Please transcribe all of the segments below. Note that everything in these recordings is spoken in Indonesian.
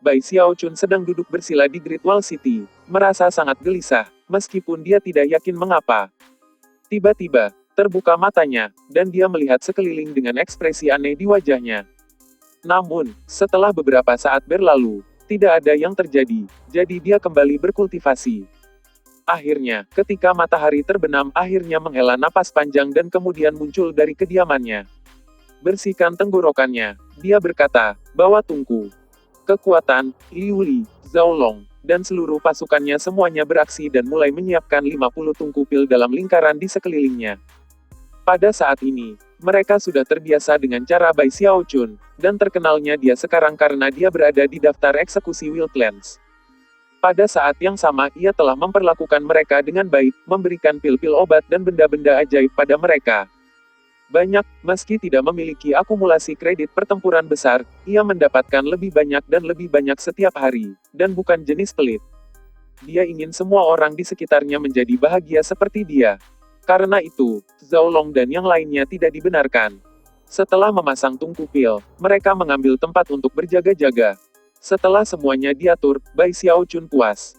Bai Xiaochun sedang duduk bersila di Great Wall City, merasa sangat gelisah, meskipun dia tidak yakin mengapa. Tiba-tiba, terbuka matanya, dan dia melihat sekeliling dengan ekspresi aneh di wajahnya. Namun, setelah beberapa saat berlalu, tidak ada yang terjadi, jadi dia kembali berkultivasi. Akhirnya, ketika matahari terbenam akhirnya menghela napas panjang dan kemudian muncul dari kediamannya. Bersihkan tenggorokannya, dia berkata, bawa tungku. Kekuatan, Liu Li, Zhao Long, dan seluruh pasukannya semuanya beraksi dan mulai menyiapkan 50 tungku pil dalam lingkaran di sekelilingnya. Pada saat ini, mereka sudah terbiasa dengan cara Bai Xiaochun, dan terkenalnya dia sekarang karena dia berada di daftar eksekusi Wildlands. Pada saat yang sama ia telah memperlakukan mereka dengan baik, memberikan pil-pil obat dan benda-benda ajaib pada mereka. Banyak, meski tidak memiliki akumulasi kredit pertempuran besar, ia mendapatkan lebih banyak dan lebih banyak setiap hari, dan bukan jenis pelit. Dia ingin semua orang di sekitarnya menjadi bahagia seperti dia. Karena itu, Zhao Long dan yang lainnya tidak dibenarkan. Setelah memasang tungku pil, mereka mengambil tempat untuk berjaga-jaga. Setelah semuanya diatur, Bai Xiaochun puas.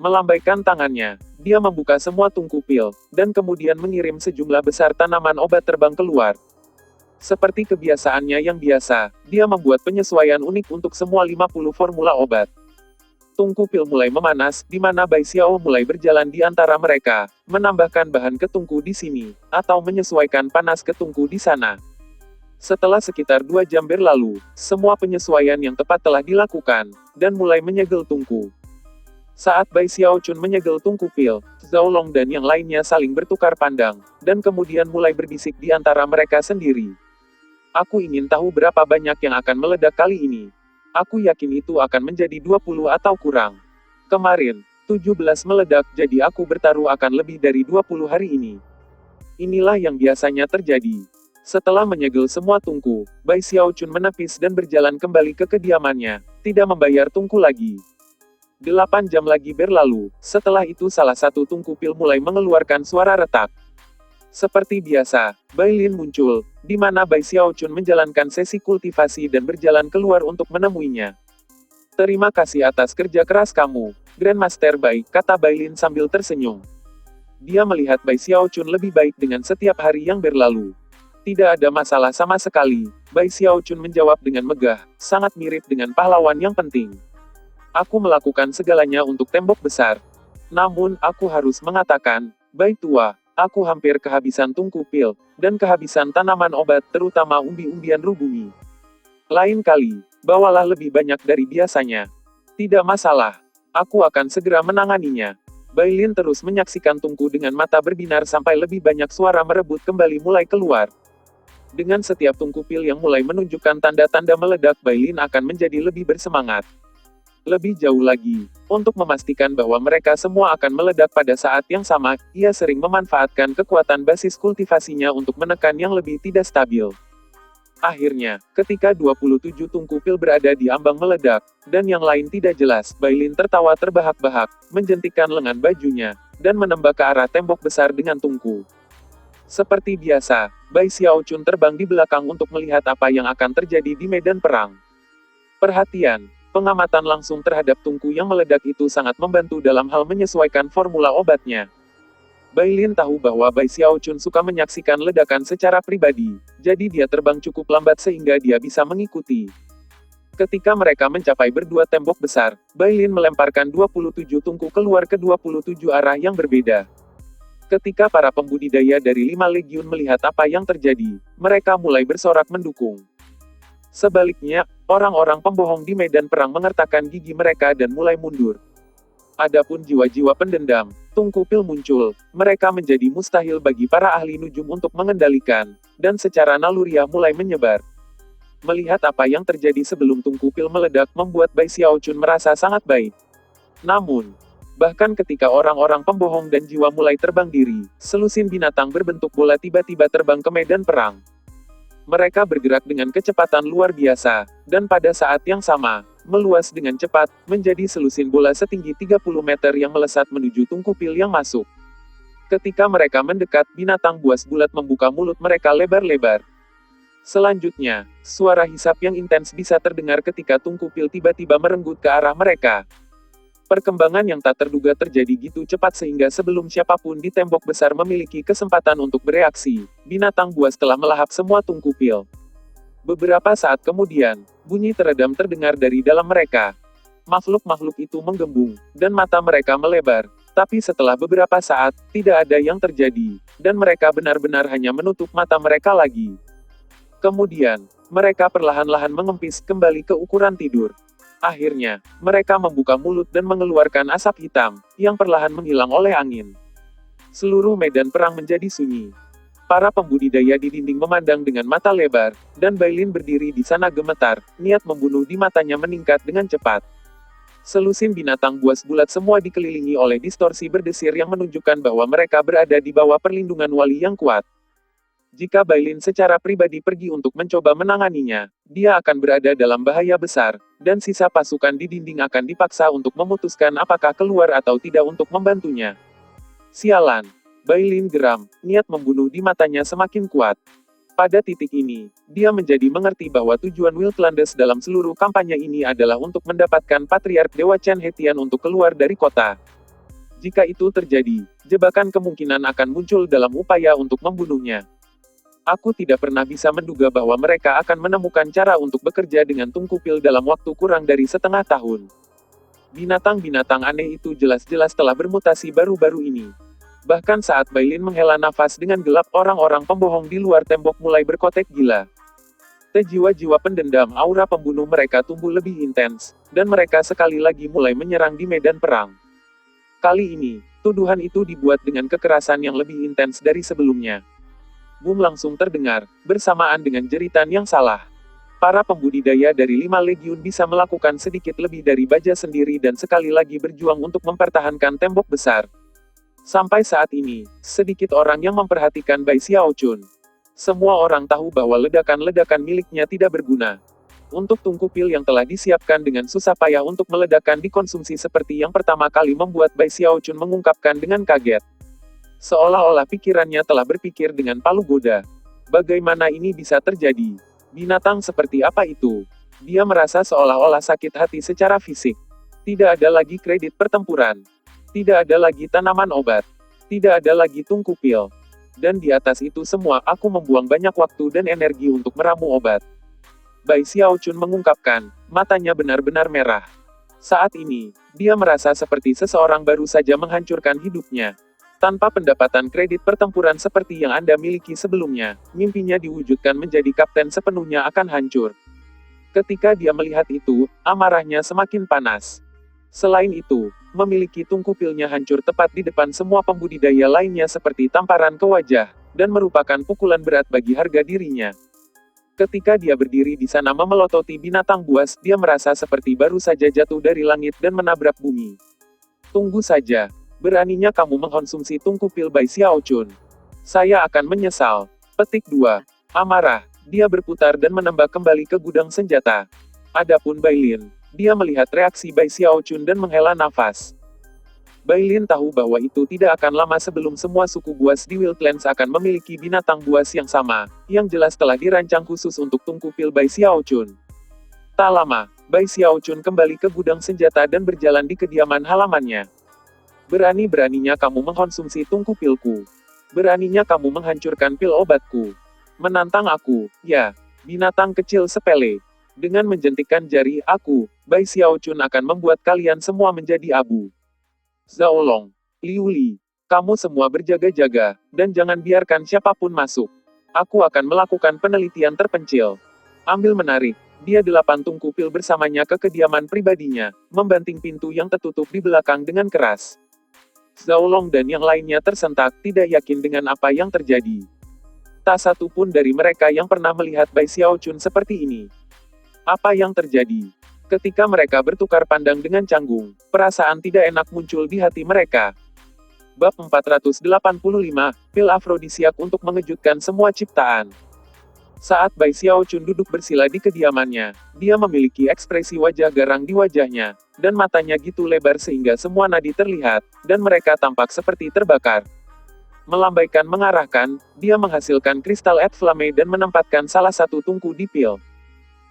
Melambaikan tangannya, dia membuka semua tungku pil, dan kemudian mengirim sejumlah besar tanaman obat terbang keluar. Seperti kebiasaannya yang biasa, dia membuat penyesuaian unik untuk semua 50 formula obat. Tungku pil mulai memanas, di mana Bai Xiao mulai berjalan di antara mereka, menambahkan bahan ke tungku di sini, atau menyesuaikan panas ke tungku di sana. Setelah sekitar 2 jam berlalu, semua penyesuaian yang tepat telah dilakukan, dan mulai menyegel tungku. Saat Bai Xiaochun menyegel tungku pil, Zhao Long dan yang lainnya saling bertukar pandang, dan kemudian mulai berbisik di antara mereka sendiri. Aku ingin tahu berapa banyak yang akan meledak kali ini. Aku yakin itu akan menjadi 20 atau kurang. Kemarin, 17 meledak, jadi aku bertaruh akan lebih dari 20 hari ini. Inilah yang biasanya terjadi. Setelah menyegel semua tungku, Bai Xiaochun menepis dan berjalan kembali ke kediamannya, tidak membayar tungku lagi. 8 jam lagi berlalu, setelah itu salah satu tungku pil mulai mengeluarkan suara retak. Seperti biasa, Bai Lin muncul, di mana Bai Xiaochun menjalankan sesi kultivasi dan berjalan keluar untuk menemuinya. Terima kasih atas kerja keras kamu, Grandmaster Bai, kata Bai Lin sambil tersenyum. Dia melihat Bai Xiaochun lebih baik dengan setiap hari yang berlalu. Tidak ada masalah sama sekali, Bai Xiaochun menjawab dengan megah, sangat mirip dengan pahlawan yang penting. Aku melakukan segalanya untuk tembok besar. Namun, aku harus mengatakan, Bai tua, aku hampir kehabisan tungku pil, dan kehabisan tanaman obat terutama umbi-umbian ruh bumi. Lain kali, bawalah lebih banyak dari biasanya. Tidak masalah. Aku akan segera menanganinya. Bai Lin terus menyaksikan tungku dengan mata berbinar sampai lebih banyak suara merebut kembali mulai keluar. Dengan setiap tungku pil yang mulai menunjukkan tanda-tanda meledak, Bai Lin akan menjadi lebih bersemangat. Lebih jauh lagi, untuk memastikan bahwa mereka semua akan meledak pada saat yang sama, ia sering memanfaatkan kekuatan basis kultivasinya untuk menekan yang lebih tidak stabil. Akhirnya, ketika 27 tungku pil berada di ambang meledak, dan yang lain tidak jelas, Bai Lin tertawa terbahak-bahak, menjentikkan lengan bajunya, dan menembak ke arah tembok besar dengan tungku. Seperti biasa, Bai Xiaochun terbang di belakang untuk melihat apa yang akan terjadi di medan perang. Perhatian! Pengamatan langsung terhadap tungku yang meledak itu sangat membantu dalam hal menyesuaikan formula obatnya. Bai Lin tahu bahwa Bai Xiaochun suka menyaksikan ledakan secara pribadi, jadi dia terbang cukup lambat sehingga dia bisa mengikuti. Ketika mereka mencapai berdua tembok besar, Bai Lin melemparkan 27 tungku keluar ke 27 arah yang berbeda. Ketika para pembudidaya dari 5 legiun melihat apa yang terjadi, mereka mulai bersorak mendukung. Sebaliknya, orang-orang pembohong di medan perang mengertakkan gigi mereka dan mulai mundur. Adapun jiwa-jiwa pendendam, tungku pil muncul, mereka menjadi mustahil bagi para ahli nujum untuk mengendalikan, dan secara naluriah mulai menyebar. Melihat apa yang terjadi sebelum tungku pil meledak membuat Bai Xiaochun merasa sangat baik. Namun, bahkan ketika orang-orang pembohong dan jiwa mulai terbang diri, selusin binatang berbentuk bola tiba-tiba terbang ke medan perang. Mereka bergerak dengan kecepatan luar biasa, dan pada saat yang sama, meluas dengan cepat, menjadi selusin bola setinggi 30 meter yang melesat menuju tungku pil yang masuk. Ketika mereka mendekat, binatang buas bulat membuka mulut mereka lebar-lebar. Selanjutnya, suara hisap yang intens bisa terdengar ketika Tungku Pil tiba-tiba merenggut ke arah mereka. Perkembangan yang tak terduga terjadi gitu cepat sehingga sebelum siapapun di tembok besar memiliki kesempatan untuk bereaksi, binatang buas telah melahap semua Tungku Pil. Beberapa saat kemudian, bunyi teredam terdengar dari dalam mereka. Makhluk-makhluk itu menggembung, dan mata mereka melebar. Tapi setelah beberapa saat, tidak ada yang terjadi, dan mereka benar-benar hanya menutup mata mereka lagi. Kemudian, mereka perlahan-lahan mengempis kembali ke ukuran tidur. Akhirnya, mereka membuka mulut dan mengeluarkan asap hitam, yang perlahan menghilang oleh angin. Seluruh medan perang menjadi sunyi. Para pembudidaya di dinding memandang dengan mata lebar, dan Bailin berdiri di sana gemetar, niat membunuh di matanya meningkat dengan cepat. Selusin binatang buas bulat semua dikelilingi oleh distorsi berdesir yang menunjukkan bahwa mereka berada di bawah perlindungan wali yang kuat. Jika Bailin secara pribadi pergi untuk mencoba menanganinya, dia akan berada dalam bahaya besar, dan sisa pasukan di dinding akan dipaksa untuk memutuskan apakah keluar atau tidak untuk membantunya. Sialan! Bailin geram, niat membunuh di matanya semakin kuat. Pada titik ini, dia menjadi mengerti bahwa tujuan Wildlands dalam seluruh kampanye ini adalah untuk mendapatkan Patriark Dewa Chen Hetian untuk keluar dari kota. Jika itu terjadi, jebakan kemungkinan akan muncul dalam upaya untuk membunuhnya. Aku tidak pernah bisa menduga bahwa mereka akan menemukan cara untuk bekerja dengan Tungku Pil dalam waktu kurang dari setengah tahun. Binatang-binatang aneh itu jelas-jelas telah bermutasi baru-baru ini. Bahkan saat Bailin menghela nafas dengan gelap, orang-orang pembohong di luar tembok mulai berkotek gila. Jiwa-jiwa pendendam aura pembunuh mereka tumbuh lebih intens, dan mereka sekali lagi mulai menyerang di medan perang. Kali ini, tuduhan itu dibuat dengan kekerasan yang lebih intens dari sebelumnya. Boom langsung terdengar, bersamaan dengan jeritan yang salah. Para pembudidaya dari 5 legiun bisa melakukan sedikit lebih dari baja sendiri dan sekali lagi berjuang untuk mempertahankan tembok besar. Sampai saat ini, sedikit orang yang memperhatikan Bai Xiaochun. Semua orang tahu bahwa ledakan-ledakan miliknya tidak berguna. Untuk Tungku Pil yang telah disiapkan dengan susah payah untuk meledakkan dikonsumsi seperti yang pertama kali membuat Bai Xiaochun mengungkapkan dengan kaget. Seolah-olah pikirannya telah berpikir dengan palu goda. Bagaimana ini bisa terjadi? Binatang seperti apa itu? Dia merasa seolah-olah sakit hati secara fisik. Tidak ada lagi kredit pertempuran. Tidak ada lagi tanaman obat. Tidak ada lagi Tungku Pil. Dan di atas itu semua, aku membuang banyak waktu dan energi untuk meramu obat. Bai Xiaochun mengungkapkan, matanya benar-benar merah. Saat ini, dia merasa seperti seseorang baru saja menghancurkan hidupnya. Tanpa pendapatan kredit pertempuran seperti yang Anda miliki sebelumnya, mimpinya diwujudkan menjadi kapten sepenuhnya akan hancur. Ketika dia melihat itu, amarahnya semakin panas. Selain itu, memiliki Tungku Pilnya hancur tepat di depan semua pembudidaya lainnya seperti tamparan ke wajah, dan merupakan pukulan berat bagi harga dirinya. Ketika dia berdiri di sana memelototi binatang buas, dia merasa seperti baru saja jatuh dari langit dan menabrak bumi. Tunggu saja. Beraninya kamu mengkonsumsi Tungku Pil Bai Xiaochun. Saya akan menyesal. Petik 2. Amarah. Dia berputar dan menembak kembali ke gudang senjata. Adapun Bailin, dia melihat reaksi Bai Xiaochun dan menghela nafas. Bailin tahu bahwa itu tidak akan lama sebelum semua suku buas di Wildlands akan memiliki binatang buas yang sama, yang jelas telah dirancang khusus untuk Tungku Pil Bai Xiaochun. Tak lama, Bai Xiaochun kembali ke gudang senjata dan berjalan di kediaman halamannya. Berani-beraninya kamu mengkonsumsi Tungku Pilku. Beraninya kamu menghancurkan pil obatku. Menantang aku, ya, binatang kecil sepele. Dengan menjentikkan jari aku, Bai Xiaochun akan membuat kalian semua menjadi abu. Zhao Long, Liu Li, kamu semua berjaga-jaga, dan jangan biarkan siapapun masuk. Aku akan melakukan penelitian terpencil. Ambil menarik, dia 8 Tungku Pil bersamanya ke kediaman pribadinya, membanting pintu yang tertutup di belakang dengan keras. Zhao Long dan yang lainnya tersentak, tidak yakin dengan apa yang terjadi. Tak satu pun dari mereka yang pernah melihat Bai Xiaochun seperti ini. Apa yang terjadi? Ketika mereka bertukar pandang dengan canggung, perasaan tidak enak muncul di hati mereka. Bab 485, Pil Afrodisiak untuk mengejutkan semua ciptaan. Saat Bai Xiaochun duduk bersila di kediamannya, dia memiliki ekspresi wajah garang di wajahnya, dan matanya gitu lebar sehingga semua nadi terlihat, dan mereka tampak seperti terbakar. Melambaikan mengarahkan, dia menghasilkan kristal et flame dan menempatkan salah satu tungku di pil.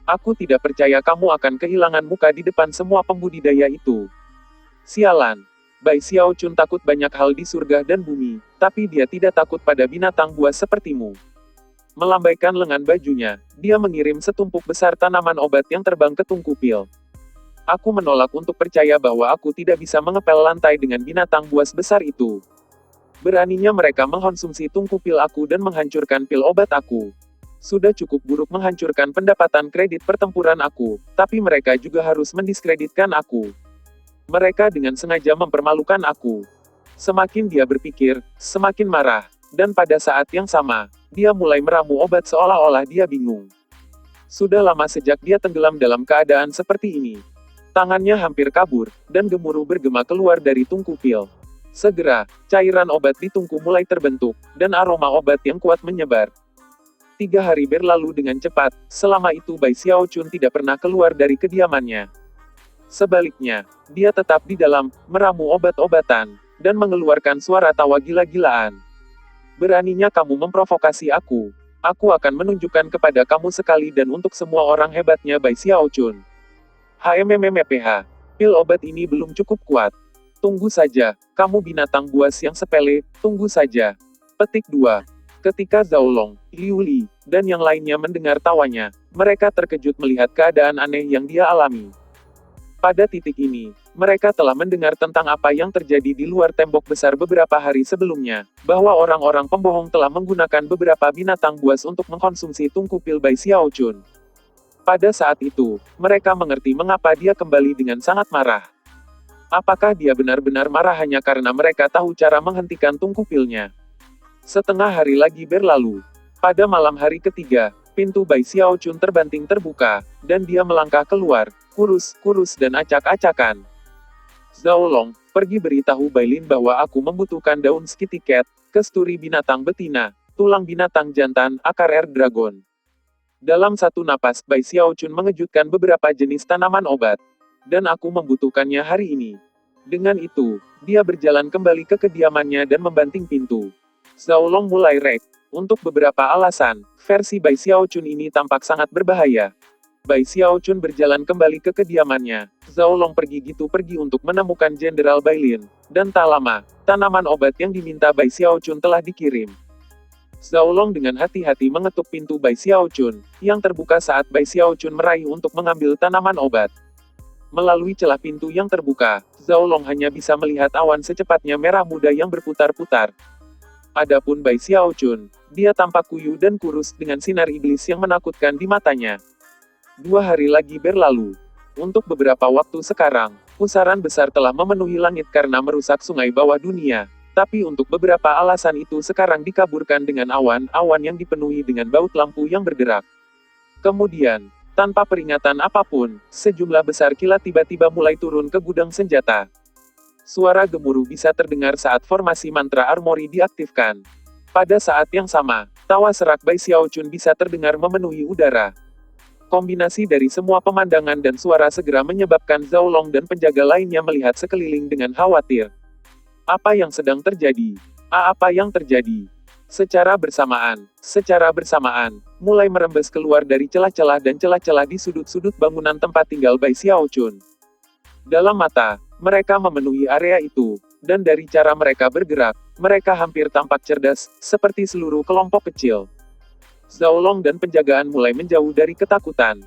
Aku tidak percaya kamu akan kehilangan muka di depan semua pembudidaya itu. Sialan. Bai Xiao Chun takut banyak hal di surga dan bumi, tapi dia tidak takut pada binatang buas sepertimu. Melambaikan lengan bajunya, dia mengirim setumpuk besar tanaman obat yang terbang ke tungku pil. Aku menolak untuk percaya bahwa aku tidak bisa mengepel lantai dengan binatang buas besar itu. Beraninya mereka mengkonsumsi tungku pil aku dan menghancurkan pil obat aku. Sudah cukup buruk menghancurkan pendapatan kredit pertempuran aku, tapi mereka juga harus mendiskreditkan aku. Mereka dengan sengaja mempermalukan aku. Semakin dia berpikir, semakin marah, dan pada saat yang sama, dia mulai meramu obat seolah-olah dia bingung. Sudah lama sejak dia tenggelam dalam keadaan seperti ini. Tangannya hampir kabur, dan gemuruh bergema keluar dari tungku pil. Segera, cairan obat di tungku mulai terbentuk, dan aroma obat yang kuat menyebar. 3 hari berlalu dengan cepat, selama itu Bai Xiao Chun tidak pernah keluar dari kediamannya. Sebaliknya, dia tetap di dalam, meramu obat-obatan, dan mengeluarkan suara tawa gila-gilaan. Beraninya kamu memprovokasi aku. Aku akan menunjukkan kepada kamu sekali dan untuk semua orang hebatnya Bai Xiao Chun. HMMMPH. Pil obat ini belum cukup kuat. Tunggu saja, kamu binatang buas yang sepele, tunggu saja. Petik 2. Ketika Zhao Long, Liu Li, dan yang lainnya mendengar tawanya, mereka terkejut melihat keadaan aneh yang dia alami. Pada titik ini, mereka telah mendengar tentang apa yang terjadi di luar tembok besar beberapa hari sebelumnya, bahwa orang-orang pembohong telah menggunakan beberapa binatang buas untuk mengkonsumsi tungku pil Bai Xiao Chun. Pada saat itu, mereka mengerti mengapa dia kembali dengan sangat marah. Apakah dia benar-benar marah hanya karena mereka tahu cara menghentikan tungku pilnya? Setengah hari lagi berlalu. Pada malam hari ketiga, pintu Bai Xiao Chun terbanting terbuka, dan dia melangkah keluar, kurus dan acak-acakan. Zhao Long, pergi beritahu Bai Lin bahwa aku membutuhkan daun skitiket, kesturi binatang betina, tulang binatang jantan, akar air dragon. Dalam satu napas, Bai Xiao Chun mengejutkan beberapa jenis tanaman obat. Dan aku membutuhkannya hari ini. Dengan itu, dia berjalan kembali ke kediamannya dan membanting pintu. Zhao Long mulai rek. Untuk beberapa alasan, versi Bai Xiao Chun ini tampak sangat berbahaya. Bai Xiao Chun berjalan kembali ke kediamannya. Zhao Long pergi untuk menemukan Jenderal Bai Lin. Dan tak lama, tanaman obat yang diminta Bai Xiao Chun telah dikirim. Zhao Long dengan hati-hati mengetuk pintu Bai Xiao Chun, yang terbuka saat Bai Xiao Chun meraih untuk mengambil tanaman obat. Melalui celah pintu yang terbuka, Zhao Long hanya bisa melihat awan secepatnya merah muda yang berputar-putar. Adapun Bai Xiao Chun, dia tampak kuyu dan kurus dengan sinar iblis yang menakutkan di matanya. 2 hari lagi berlalu. Untuk beberapa waktu sekarang, pusaran besar telah memenuhi langit karena merusak sungai bawah dunia. Tapi untuk beberapa alasan itu sekarang dikaburkan dengan awan-awan yang dipenuhi dengan baut lampu yang bergerak. Kemudian, tanpa peringatan apapun, sejumlah besar kilat tiba-tiba mulai turun ke gudang senjata. Suara gemuruh bisa terdengar saat formasi mantra armori diaktifkan. Pada saat yang sama, tawa serak Bai Xiao Chun bisa terdengar memenuhi udara. Kombinasi dari semua pemandangan dan suara segera menyebabkan Zhao Long dan penjaga lainnya melihat sekeliling dengan khawatir. Apa yang sedang terjadi? Apa yang terjadi? Secara bersamaan, mulai merembes keluar dari celah-celah dan celah-celah di sudut-sudut bangunan tempat tinggal Bai Xiao Chun. Dalam mata, mereka memenuhi area itu, dan dari cara mereka bergerak, mereka hampir tampak cerdas, seperti seluruh kelompok kecil. Zhao Long dan penjagaan mulai menjauh dari ketakutan.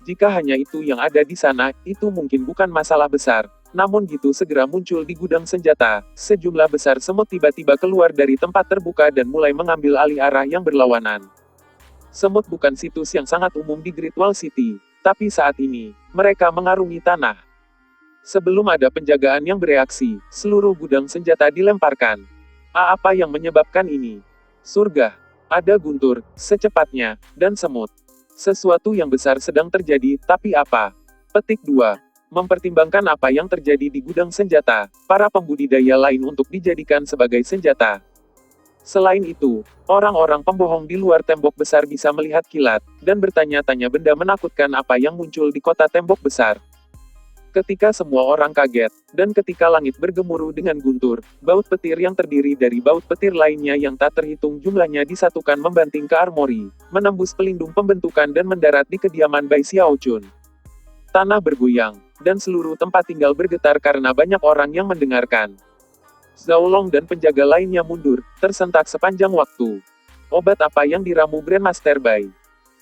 Jika hanya itu yang ada di sana, itu mungkin bukan masalah besar. Namun gitu segera muncul di gudang senjata, sejumlah besar semut tiba-tiba keluar dari tempat terbuka dan mulai mengambil alih arah yang berlawanan. Semut bukan situs yang sangat umum di Great Wall City, tapi saat ini, mereka mengarungi tanah. Sebelum ada penjagaan yang bereaksi, seluruh gudang senjata dilemparkan. Apa yang menyebabkan ini? Surga. Ada guntur, secepatnya, dan semut. Sesuatu yang besar sedang terjadi, tapi apa? Petik 2. Mempertimbangkan apa yang terjadi di gudang senjata, para pembudidaya lain untuk dijadikan sebagai senjata. Selain itu, orang-orang pembohong di luar tembok besar bisa melihat kilat, dan bertanya-tanya benda menakutkan apa yang muncul di kota tembok besar. Ketika semua orang kaget, dan ketika langit bergemuruh dengan guntur, baut petir yang terdiri dari baut petir lainnya yang tak terhitung jumlahnya disatukan membanting ke armori, menembus pelindung pembentukan dan mendarat di kediaman Bai Xiaochun. Tanah bergoyang, dan seluruh tempat tinggal bergetar karena banyak orang yang mendengarkan. Zhao Long dan penjaga lainnya mundur, tersentak sepanjang waktu. Obat apa yang diramu Grandmaster Bai?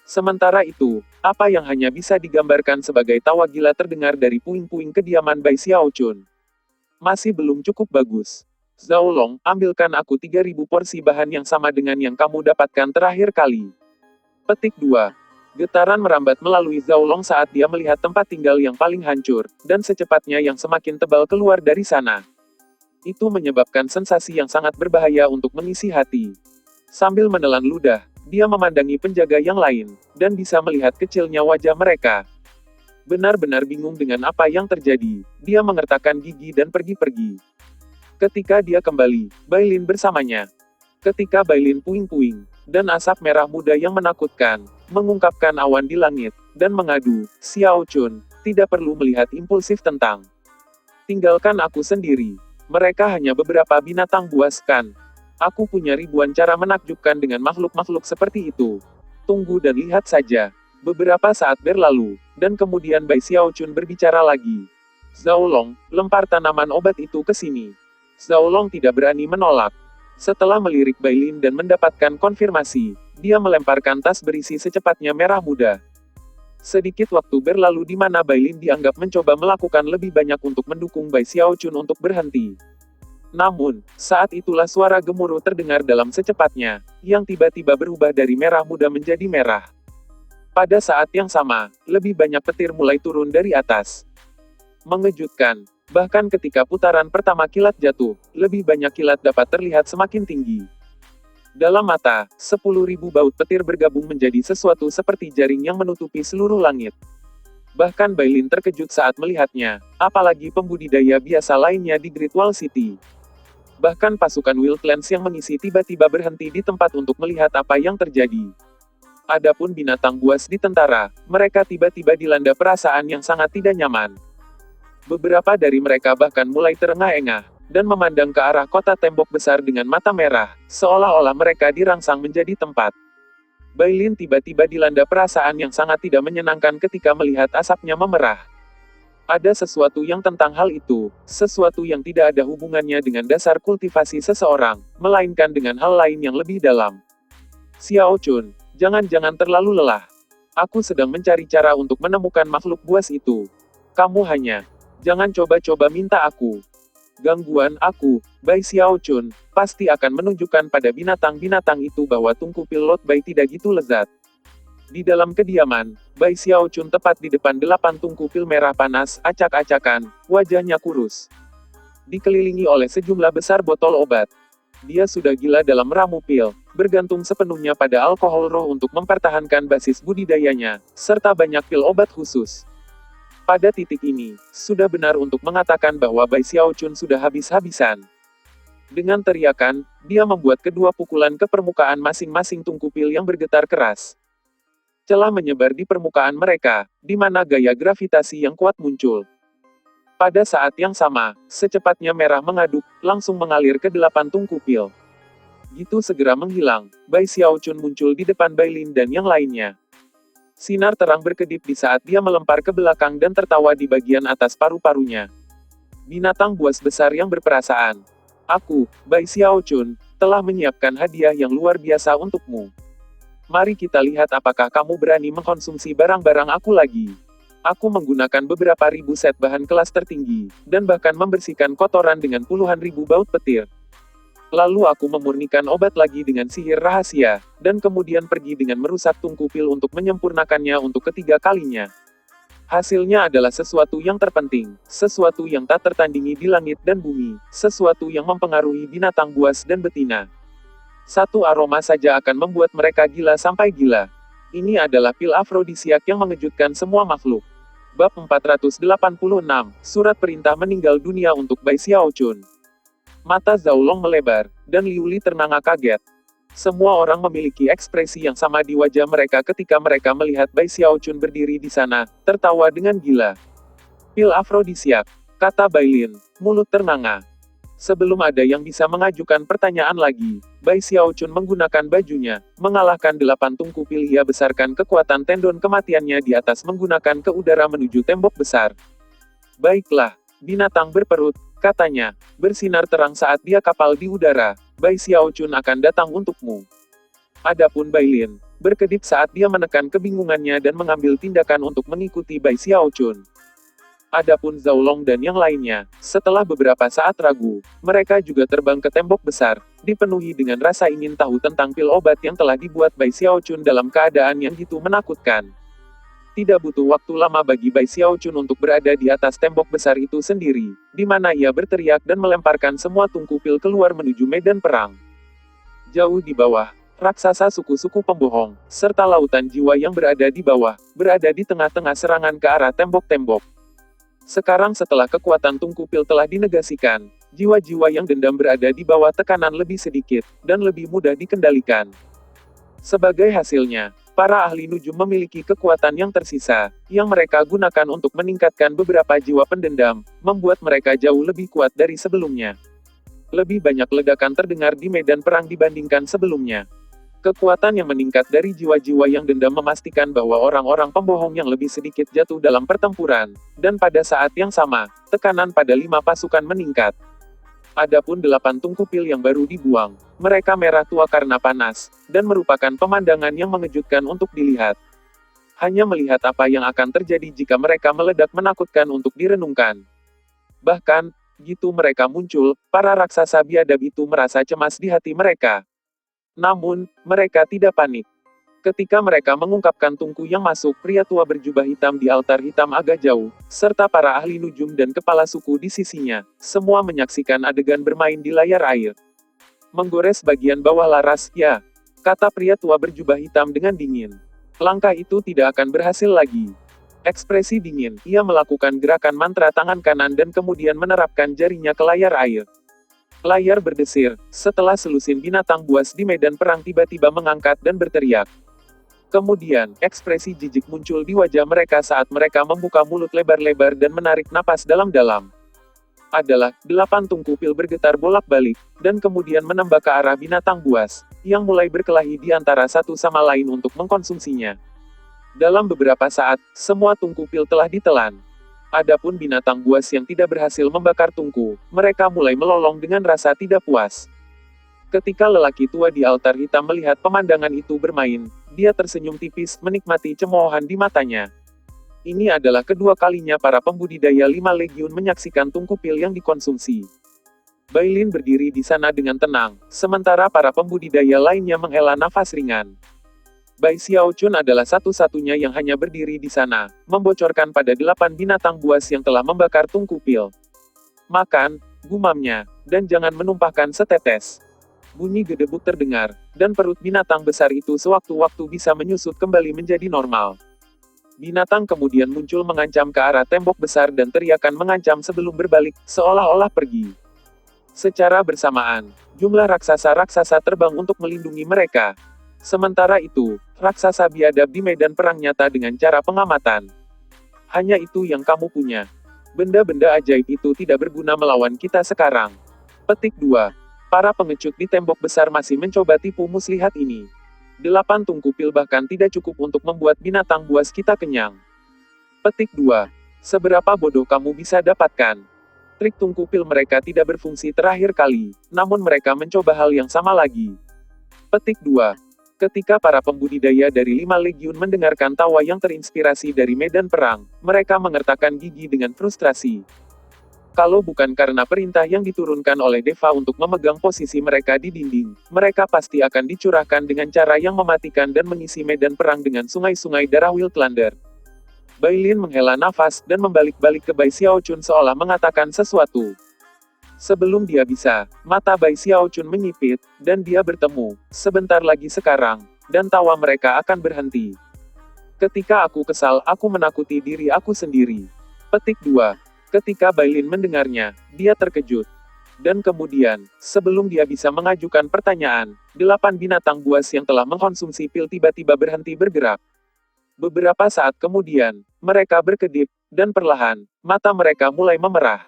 Sementara itu, apa yang hanya bisa digambarkan sebagai tawa gila terdengar dari puing-puing kediaman Bai Xiaochun. Masih belum cukup bagus. Zhao Long, ambilkan aku 3000 porsi bahan yang sama dengan yang kamu dapatkan terakhir kali. Petik 2. Getaran merambat melalui Zhao Long saat dia melihat tempat tinggal yang paling hancur, dan secepatnya yang semakin tebal keluar dari sana. Itu menyebabkan sensasi yang sangat berbahaya untuk mengisi hati. Sambil menelan ludah, dia memandangi penjaga yang lain, dan bisa melihat kecilnya wajah mereka. Benar-benar bingung dengan apa yang terjadi, dia mengertakkan gigi dan pergi-pergi. Ketika dia kembali, Bailin bersamanya. Ketika Bailin puing-puing, dan asap merah muda yang menakutkan, mengungkapkan awan di langit, dan mengadu, Xiao Chun, tidak perlu melihat impulsif tentang. Tinggalkan aku sendiri. Mereka hanya beberapa binatang buas kan. Aku punya ribuan cara menakjubkan dengan makhluk-makhluk seperti itu. Tunggu dan lihat saja. Beberapa saat berlalu, dan kemudian Bai Xiaochun berbicara lagi. Zhao Long, lempar tanaman obat itu ke sini. Zhao Long tidak berani menolak. Setelah melirik Bailin dan mendapatkan konfirmasi, dia melemparkan tas berisi secepatnya merah muda. Sedikit waktu berlalu di mana Bailin dianggap mencoba melakukan lebih banyak untuk mendukung Bai Xiaochun untuk berhenti. Namun, saat itulah suara gemuruh terdengar dalam secepatnya, yang tiba-tiba berubah dari merah muda menjadi merah. Pada saat yang sama, lebih banyak petir mulai turun dari atas. Mengejutkan, bahkan ketika putaran pertama kilat jatuh, lebih banyak kilat dapat terlihat semakin tinggi. Dalam mata, 10.000 baut petir bergabung menjadi sesuatu seperti jaring yang menutupi seluruh langit. Bahkan Bailin terkejut saat melihatnya, apalagi pembudidaya biasa lainnya di Great Wall City. Bahkan pasukan Wildlands yang mengisi tiba-tiba berhenti di tempat untuk melihat apa yang terjadi. Adapun binatang buas di tentara, mereka tiba-tiba dilanda perasaan yang sangat tidak nyaman. Beberapa dari mereka bahkan mulai terengah-engah, dan memandang ke arah kota tembok besar dengan mata merah, seolah-olah mereka dirangsang menjadi tempat. Bailin tiba-tiba dilanda perasaan yang sangat tidak menyenangkan ketika melihat asapnya memerah. Ada sesuatu yang tentang hal itu, sesuatu yang tidak ada hubungannya dengan dasar kultivasi seseorang, melainkan dengan hal lain yang lebih dalam. Xiao Chun, jangan-jangan terlalu lelah. Aku sedang mencari cara untuk menemukan makhluk buas itu. Kamu hanya, jangan coba-coba minta aku. Gangguan aku, Bai Xiao Chun, pasti akan menunjukkan pada binatang-binatang itu bahwa tungku pil Lot Bai tidak gitu lezat. Di dalam kediaman, Bai Xiaochun tepat di depan 8 tungku pil merah panas, acak-acakan, wajahnya kurus. Dikelilingi oleh sejumlah besar botol obat. Dia sudah gila dalam meramu pil, bergantung sepenuhnya pada alkohol roh untuk mempertahankan basis budidayanya, serta banyak pil obat khusus. Pada titik ini, sudah benar untuk mengatakan bahwa Bai Xiaochun sudah habis-habisan. Dengan teriakan, dia membuat kedua pukulan ke permukaan masing-masing tungku pil yang bergetar keras. Celah menyebar di permukaan mereka, di mana gaya gravitasi yang kuat muncul. Pada saat yang sama, secepatnya merah mengaduk, langsung mengalir ke 8 tungku pil. Gitu segera menghilang, Bai Xiaochun muncul di depan Bailin dan yang lainnya. Sinar terang berkedip di saat dia melempar ke belakang dan tertawa di bagian atas paru-parunya. Binatang buas besar yang berperasaan. Aku, Bai Xiaochun, telah menyiapkan hadiah yang luar biasa untukmu. Mari kita lihat apakah kamu berani mengkonsumsi barang-barang aku lagi. Aku menggunakan beberapa ribu set bahan kelas tertinggi, dan bahkan membersihkan kotoran dengan puluhan ribu baut petir. Lalu aku memurnikan obat lagi dengan sihir rahasia, dan kemudian pergi dengan merusak tungku pil untuk menyempurnakannya untuk ketiga kalinya. Hasilnya adalah sesuatu yang terpenting, sesuatu yang tak tertandingi di langit dan bumi, sesuatu yang mempengaruhi binatang buas dan betina. Satu aroma saja akan membuat mereka gila sampai gila. Ini adalah pil afrodisiak yang mengejutkan semua makhluk. Bab 486, Surat Perintah Meninggal Dunia untuk Bai Xiaochun. Mata Zhao Long melebar, dan Liu Li ternganga kaget. Semua orang memiliki ekspresi yang sama di wajah mereka ketika mereka melihat Bai Xiaochun berdiri di sana, tertawa dengan gila. Pil afrodisiak, kata Bailin, mulut ternganga. Sebelum ada yang bisa mengajukan pertanyaan lagi, Bai Xiaochun menggunakan bajunya, mengalahkan 8 tungku pil. Ia besarkan kekuatan tendon kematiannya di atas menggunakan ke udara menuju tembok besar. Baiklah, binatang berperut, katanya, bersinar terang saat dia kapal di udara. Bai Xiaochun akan datang untukmu. Adapun Bailin, berkedip saat dia menekan kebingungannya dan mengambil tindakan untuk mengikuti Bai Xiaochun. Adapun Zhao Long dan yang lainnya, setelah beberapa saat ragu, mereka juga terbang ke tembok besar, dipenuhi dengan rasa ingin tahu tentang pil obat yang telah dibuat Bai Xiaochun dalam keadaan yang gitu menakutkan. Tidak butuh waktu lama bagi Bai Xiaochun untuk berada di atas tembok besar itu sendiri, di mana ia berteriak dan melemparkan semua tungku pil keluar menuju medan perang. Jauh di bawah, raksasa suku-suku pembohong, serta lautan jiwa yang berada di bawah, berada di tengah-tengah serangan ke arah tembok-tembok. Sekarang setelah kekuatan tungku pil telah dinegasikan, jiwa-jiwa yang dendam berada di bawah tekanan lebih sedikit, dan lebih mudah dikendalikan. Sebagai hasilnya, para ahli nujum memiliki kekuatan yang tersisa, yang mereka gunakan untuk meningkatkan beberapa jiwa pendendam, membuat mereka jauh lebih kuat dari sebelumnya. Lebih banyak ledakan terdengar di medan perang dibandingkan sebelumnya. Kekuatan yang meningkat dari jiwa-jiwa yang dendam memastikan bahwa orang-orang pembohong yang lebih sedikit jatuh dalam pertempuran, dan pada saat yang sama, tekanan pada 5 pasukan meningkat. Adapun 8 tungku pil yang baru dibuang, mereka merah tua karena panas, dan merupakan pemandangan yang mengejutkan untuk dilihat. Hanya melihat apa yang akan terjadi jika mereka meledak menakutkan untuk direnungkan. Bahkan, gitu mereka muncul, para raksasa biadab itu merasa cemas di hati mereka. Namun, mereka tidak panik. Ketika mereka mengungkapkan tungku yang masuk, pria tua berjubah hitam di altar hitam agak jauh, serta para ahli nujum dan kepala suku di sisinya, semua menyaksikan adegan bermain di layar air. Menggores bagian bawah laras, ya, kata pria tua berjubah hitam dengan dingin. Langkah itu tidak akan berhasil lagi. Ekspresi dingin, ia melakukan gerakan mantra tangan kanan dan kemudian menerapkan jarinya ke layar air. Layar berdesir, setelah selusin binatang buas di medan perang tiba-tiba mengangkat dan berteriak. Kemudian, ekspresi jijik muncul di wajah mereka saat mereka membuka mulut lebar-lebar dan menarik napas dalam-dalam. Adalah, 8 tungku pil bergetar bolak-balik, dan kemudian menembak ke arah binatang buas, yang mulai berkelahi di antara satu sama lain untuk mengkonsumsinya. Dalam beberapa saat, semua tungku pil telah ditelan. Adapun binatang buas yang tidak berhasil membakar tungku, mereka mulai melolong dengan rasa tidak puas. Ketika lelaki tua di altar hitam melihat pemandangan itu bermain, dia tersenyum tipis, menikmati cemoohan di matanya. Ini adalah kedua kalinya para pembudidaya 5 legiun menyaksikan tungku pil yang dikonsumsi. Bailin berdiri di sana dengan tenang, sementara para pembudidaya lainnya menghela nafas ringan. Bai Xiaochun adalah satu-satunya yang hanya berdiri di sana, membocorkan pada 8 binatang buas yang telah membakar tungku pil. Makan, gumamnya, dan jangan menumpahkan setetes. Bunyi gedebuk terdengar, dan perut binatang besar itu sewaktu-waktu bisa menyusut kembali menjadi normal. Binatang kemudian muncul mengancam ke arah tembok besar dan teriakan mengancam sebelum berbalik, seolah-olah pergi. Secara bersamaan, jumlah raksasa-raksasa terbang untuk melindungi mereka. Sementara itu, raksasa biadab di medan perang nyata dengan cara pengamatan. Hanya itu yang kamu punya. Benda-benda ajaib itu tidak berguna melawan kita sekarang. Petik 2. Para pengecut di tembok besar masih mencoba tipu muslihat ini. 8 tungku pil bahkan tidak cukup untuk membuat binatang buas kita kenyang. Petik 2. Seberapa bodoh kamu bisa dapatkan? Trik tungku pil mereka tidak berfungsi terakhir kali, namun mereka mencoba hal yang sama lagi. Petik 2. Ketika para pembudidaya dari 5 legiun mendengarkan tawa yang terinspirasi dari medan perang, mereka mengertakkan gigi dengan frustrasi. Kalau bukan karena perintah yang diturunkan oleh Deva untuk memegang posisi mereka di dinding, mereka pasti akan dicurahkan dengan cara yang mematikan dan mengisi medan perang dengan sungai-sungai darah Wildlander. Bailin menghela nafas dan membalik-balik ke Bai Xiaochun seolah mengatakan sesuatu. Sebelum dia bisa, mata Bai Xiaochun menyipit, dan dia bertemu, sebentar lagi sekarang, dan tawa mereka akan berhenti. Ketika aku kesal, aku menakuti diri aku sendiri. Petik 2. Ketika Bailin mendengarnya, dia terkejut. Dan kemudian, sebelum dia bisa mengajukan pertanyaan, 8 binatang buas yang telah mengkonsumsi pil tiba-tiba berhenti bergerak. Beberapa saat kemudian, mereka berkedip, dan perlahan, mata mereka mulai memerah.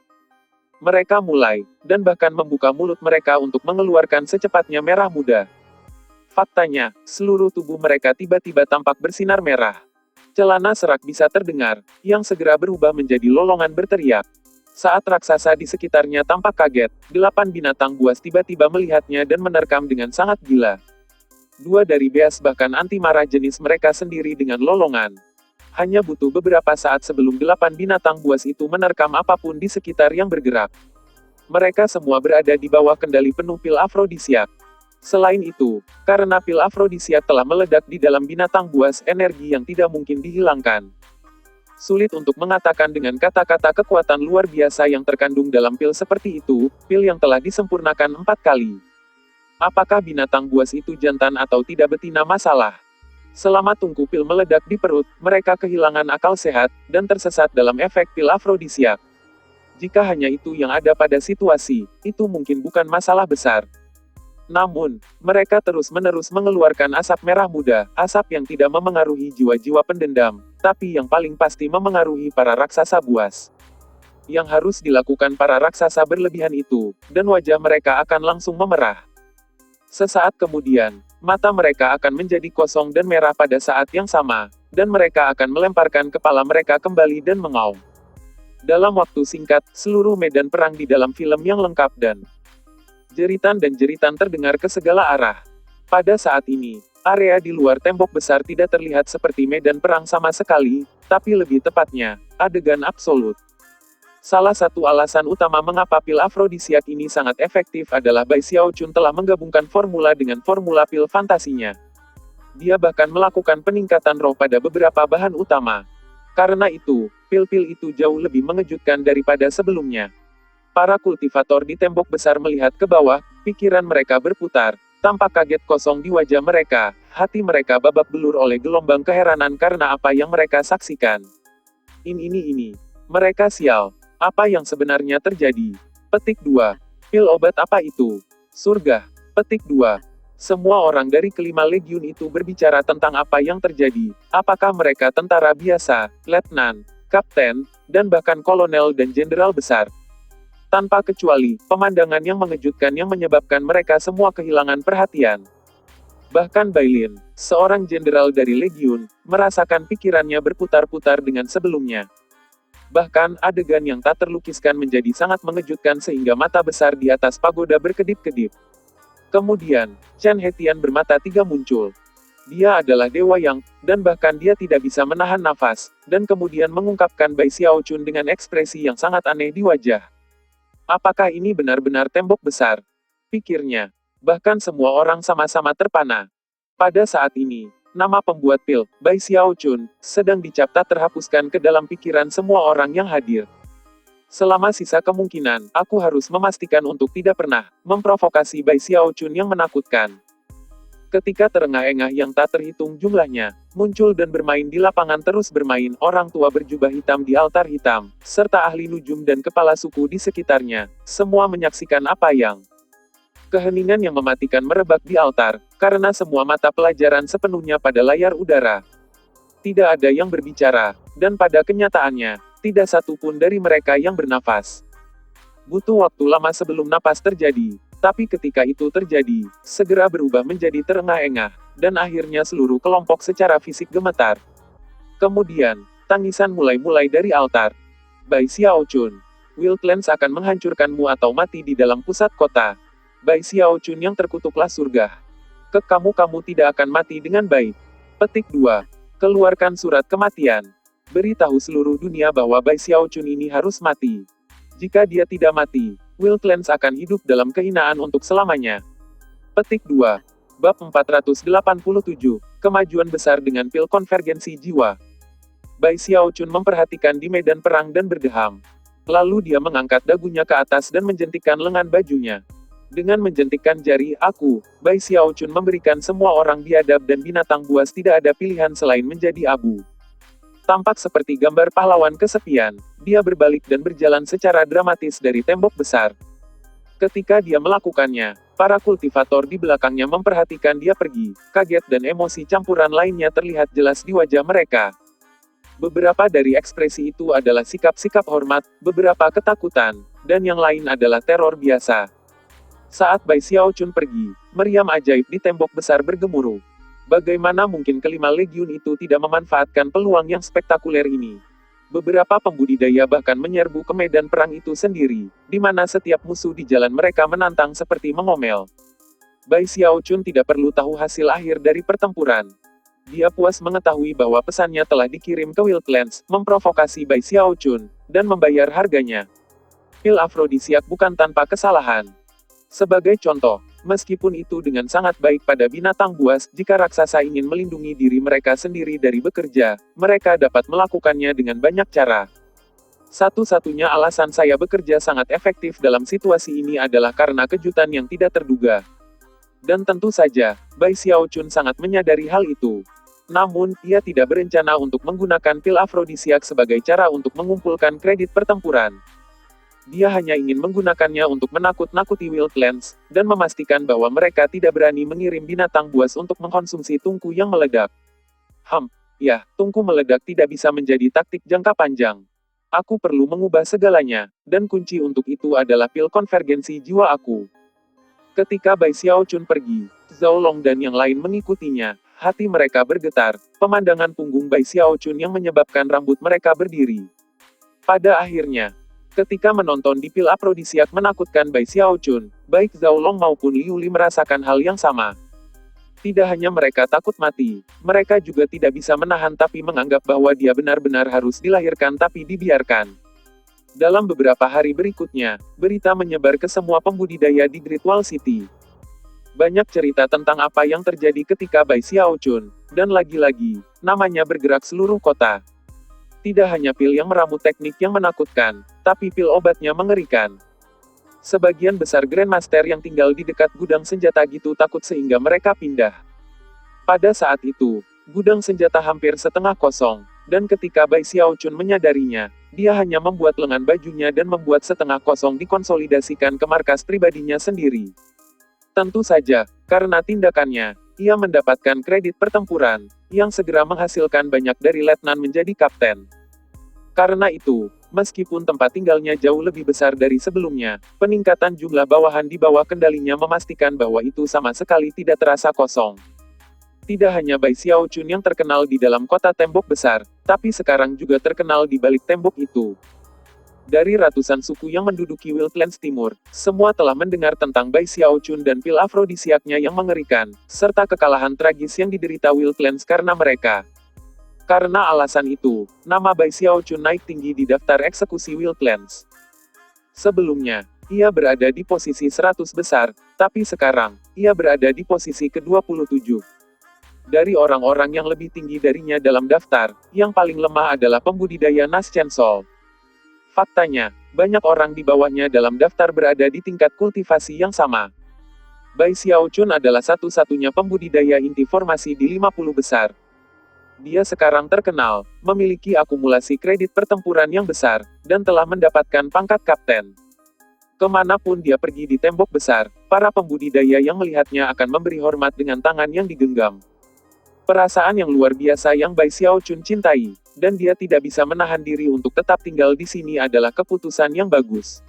Mereka mulai, dan bahkan membuka mulut mereka untuk mengeluarkan secepatnya merah muda. Faktanya, seluruh tubuh mereka tiba-tiba tampak bersinar merah. Celana serak bisa terdengar, yang segera berubah menjadi lolongan berteriak. Saat raksasa di sekitarnya tampak kaget, 8 binatang buas tiba-tiba melihatnya dan menerkam dengan sangat gila. Dua dari beas bahkan anti marah jenis mereka sendiri dengan lolongan. Hanya butuh beberapa saat sebelum 8 binatang buas itu menerkam apapun di sekitar yang bergerak. Mereka semua berada di bawah kendali penuh pil afrodisiak. Selain itu, karena pil afrodisiak telah meledak di dalam binatang buas, energi yang tidak mungkin dihilangkan. Sulit untuk mengatakan dengan kata-kata kekuatan luar biasa yang terkandung dalam pil seperti itu, pil yang telah disempurnakan 4 kali. Apakah binatang buas itu jantan atau tidak betina masalah? Selama tungku pil meledak di perut, mereka kehilangan akal sehat, dan tersesat dalam efek pil afrodisiak. Jika hanya itu yang ada pada situasi, itu mungkin bukan masalah besar. Namun, mereka terus-menerus mengeluarkan asap merah muda, asap yang tidak memengaruhi jiwa-jiwa pendendam, tapi yang paling pasti memengaruhi para raksasa buas. Yang harus dilakukan para raksasa berlebihan itu, dan wajah mereka akan langsung memerah. Sesaat kemudian, mata mereka akan menjadi kosong dan merah pada saat yang sama, dan mereka akan melemparkan kepala mereka kembali dan mengaum. Dalam waktu singkat, seluruh medan perang di dalam film yang lengkap dan jeritan terdengar ke segala arah. Pada saat ini, area di luar tembok besar tidak terlihat seperti medan perang sama sekali, tapi lebih tepatnya, adegan absolut. Salah satu alasan utama mengapa pil afrodisiak ini sangat efektif adalah Bai Xiaochun telah menggabungkan formula dengan formula pil fantasinya. Dia bahkan melakukan peningkatan roh pada beberapa bahan utama. Karena itu, pil-pil itu jauh lebih mengejutkan daripada sebelumnya. Para kultivator di tembok besar melihat ke bawah, pikiran mereka berputar, tampak kaget kosong di wajah mereka, hati mereka babak belur oleh gelombang keheranan karena apa yang mereka saksikan. Ini. Mereka sial. Apa yang sebenarnya terjadi? Petik 2. Pil obat apa itu? Surga. Petik 2. Semua orang dari kelima legiun itu berbicara tentang apa yang terjadi. Apakah mereka tentara biasa, letnan, kapten, dan bahkan kolonel dan jenderal besar? Tanpa kecuali, pemandangan yang mengejutkan yang menyebabkan mereka semua kehilangan perhatian. Bahkan Bailin, seorang jenderal dari legiun, merasakan pikirannya berputar-putar dengan sebelumnya. Bahkan, adegan yang tak terlukiskan menjadi sangat mengejutkan sehingga mata besar di atas pagoda berkedip-kedip. Kemudian, Chen Hetian bermata tiga muncul. Dia adalah Dewa Yang, dan bahkan dia tidak bisa menahan nafas, dan kemudian mengungkapkan Bai Xiaochun dengan ekspresi yang sangat aneh di wajah. Apakah ini benar-benar tembok besar? Pikirnya. Bahkan semua orang sama-sama terpana. Pada saat ini, nama pembuat pil, Bai Xiaochun, sedang dicap tak terhapuskan ke dalam pikiran semua orang yang hadir. Selama sisa kemungkinan, aku harus memastikan untuk tidak pernah memprovokasi Bai Xiaochun yang menakutkan. Ketika terengah-engah yang tak terhitung jumlahnya muncul dan bermain di lapangan terus bermain, orang tua berjubah hitam di altar hitam, serta ahli nujum dan kepala suku di sekitarnya, semua menyaksikan apa yang keheningan yang mematikan merebak di altar, karena semua mata pelajaran sepenuhnya pada layar udara. Tidak ada yang berbicara, dan pada kenyataannya, tidak satu pun dari mereka yang bernafas. Butuh waktu lama sebelum napas terjadi, tapi ketika itu terjadi, segera berubah menjadi terengah-engah, dan akhirnya seluruh kelompok secara fisik gemetar. Kemudian, tangisan mulai dari altar. Bai Xiaochun, Wildlands akan menghancurkanmu atau mati di dalam pusat kota. Bai Xiaochun yang terkutuklah surga. Kamu tidak akan mati dengan baik. Petik 2. Keluarkan surat kematian. Beritahu seluruh dunia bahwa Bai Xiaochun ini harus mati. Jika dia tidak mati, Wildlands akan hidup dalam kehinaan untuk selamanya. Petik 2. Bab 487, Kemajuan besar dengan pil konvergensi jiwa. Bai Xiaochun memperhatikan di medan perang dan berdeham. Lalu dia mengangkat dagunya ke atas dan menjentikkan lengan bajunya. Dengan menjentikkan jari, Bai Xiaochun memberikan semua orang biadab dan binatang buas tidak ada pilihan selain menjadi abu. Tampak seperti gambar pahlawan kesepian, dia berbalik dan berjalan secara dramatis dari tembok besar. Ketika dia melakukannya, Para kultivator di belakangnya memperhatikan dia pergi. Kaget dan emosi campuran lainnya terlihat jelas di wajah mereka. Beberapa dari ekspresi itu adalah sikap-sikap hormat, beberapa ketakutan, dan yang lain adalah teror biasa. Saat Bai Xiaochun pergi, meriam ajaib di tembok besar bergemuruh. Bagaimana mungkin kelima legiun itu tidak memanfaatkan peluang yang spektakuler ini? Beberapa pembudidaya bahkan menyerbu ke medan perang itu sendiri, di mana setiap musuh di jalan mereka menantang seperti mengomel. Bai Xiaochun tidak perlu tahu hasil akhir dari pertempuran. Dia puas mengetahui bahwa pesannya telah dikirim ke Wildlands, memprovokasi Bai Xiaochun, dan membayar harganya. Pil afrodisiak bukan tanpa kesalahan. Sebagai contoh, meskipun itu dengan sangat baik pada binatang buas, jika raksasa ingin melindungi diri mereka sendiri dari bekerja, mereka dapat melakukannya dengan banyak cara. Satu-satunya alasan saya bekerja sangat efektif dalam situasi ini adalah karena kejutan yang tidak terduga. Dan tentu saja, Bai Xiaochun sangat menyadari hal itu. Namun, ia tidak berencana untuk menggunakan pil afrodisiak sebagai cara untuk mengumpulkan kredit pertempuran. Dia hanya ingin menggunakannya untuk menakut-nakuti Wildlands, dan memastikan bahwa mereka tidak berani mengirim binatang buas untuk mengkonsumsi tungku yang meledak. Ya, tungku meledak tidak bisa menjadi taktik jangka panjang. Aku perlu mengubah segalanya, dan kunci untuk itu adalah pil konvergensi jiwa aku. Ketika Bai Xiaochun pergi, Zhao Long dan yang lain mengikutinya, hati mereka bergetar, pemandangan punggung Bai Xiaochun yang menyebabkan rambut mereka berdiri. Pada akhirnya, ketika menonton di pil afrodisiak menakutkan Bai Xiaochun, baik Zhao Long maupun Liu Li merasakan hal yang sama. Tidak hanya mereka takut mati, mereka juga tidak bisa menahan tapi menganggap bahwa dia benar-benar harus dilahirkan tapi dibiarkan. Dalam beberapa hari berikutnya, berita menyebar ke semua pembudidaya di Great Wall City. Banyak cerita tentang apa yang terjadi ketika Bai Xiaochun, dan lagi-lagi, namanya bergerak seluruh kota. Tidak hanya pil yang meramu teknik yang menakutkan, tapi pil obatnya mengerikan. Sebagian besar Grandmaster yang tinggal di dekat gudang senjata gitu takut sehingga mereka pindah. Pada saat itu, gudang senjata hampir setengah kosong, dan ketika Bai Xiaochun menyadarinya, dia hanya membuat lengan bajunya dan membuat setengah kosong dikonsolidasikan ke markas pribadinya sendiri. Tentu saja, karena tindakannya, ia mendapatkan kredit pertempuran, yang segera menghasilkan banyak dari letnan menjadi kapten. Karena itu, meskipun tempat tinggalnya jauh lebih besar dari sebelumnya, peningkatan jumlah bawahan di bawah kendalinya memastikan bahwa itu sama sekali tidak terasa kosong. Tidak hanya Bai Xiaochun yang terkenal di dalam kota tembok besar, tapi sekarang juga terkenal di balik tembok itu. Dari ratusan suku yang menduduki Wildlands Timur, semua telah mendengar tentang Bai Xiaochun dan pil afrodisiaknya yang mengerikan, serta kekalahan tragis yang diderita Wildlands karena mereka. Karena alasan itu, nama Bai Xiaochun naik tinggi di daftar eksekusi Wildlands. Sebelumnya, ia berada di posisi 100 besar, tapi sekarang, ia berada di posisi ke-27. Dari orang-orang yang lebih tinggi darinya dalam daftar, yang paling lemah adalah pembudidaya Nas Chancel. Faktanya, banyak orang di bawahnya dalam daftar berada di tingkat kultivasi yang sama. Bai Xiaochun adalah satu-satunya pembudidaya inti formasi di 50 besar. Dia sekarang terkenal, memiliki akumulasi kredit pertempuran yang besar, dan telah mendapatkan pangkat kapten. Kemanapun dia pergi di tembok besar, para pembudidaya yang melihatnya akan memberi hormat dengan tangan yang digenggam. Perasaan yang luar biasa yang Bai Xiaochun cintai, dan dia tidak bisa menahan diri untuk tetap tinggal di sini adalah keputusan yang bagus.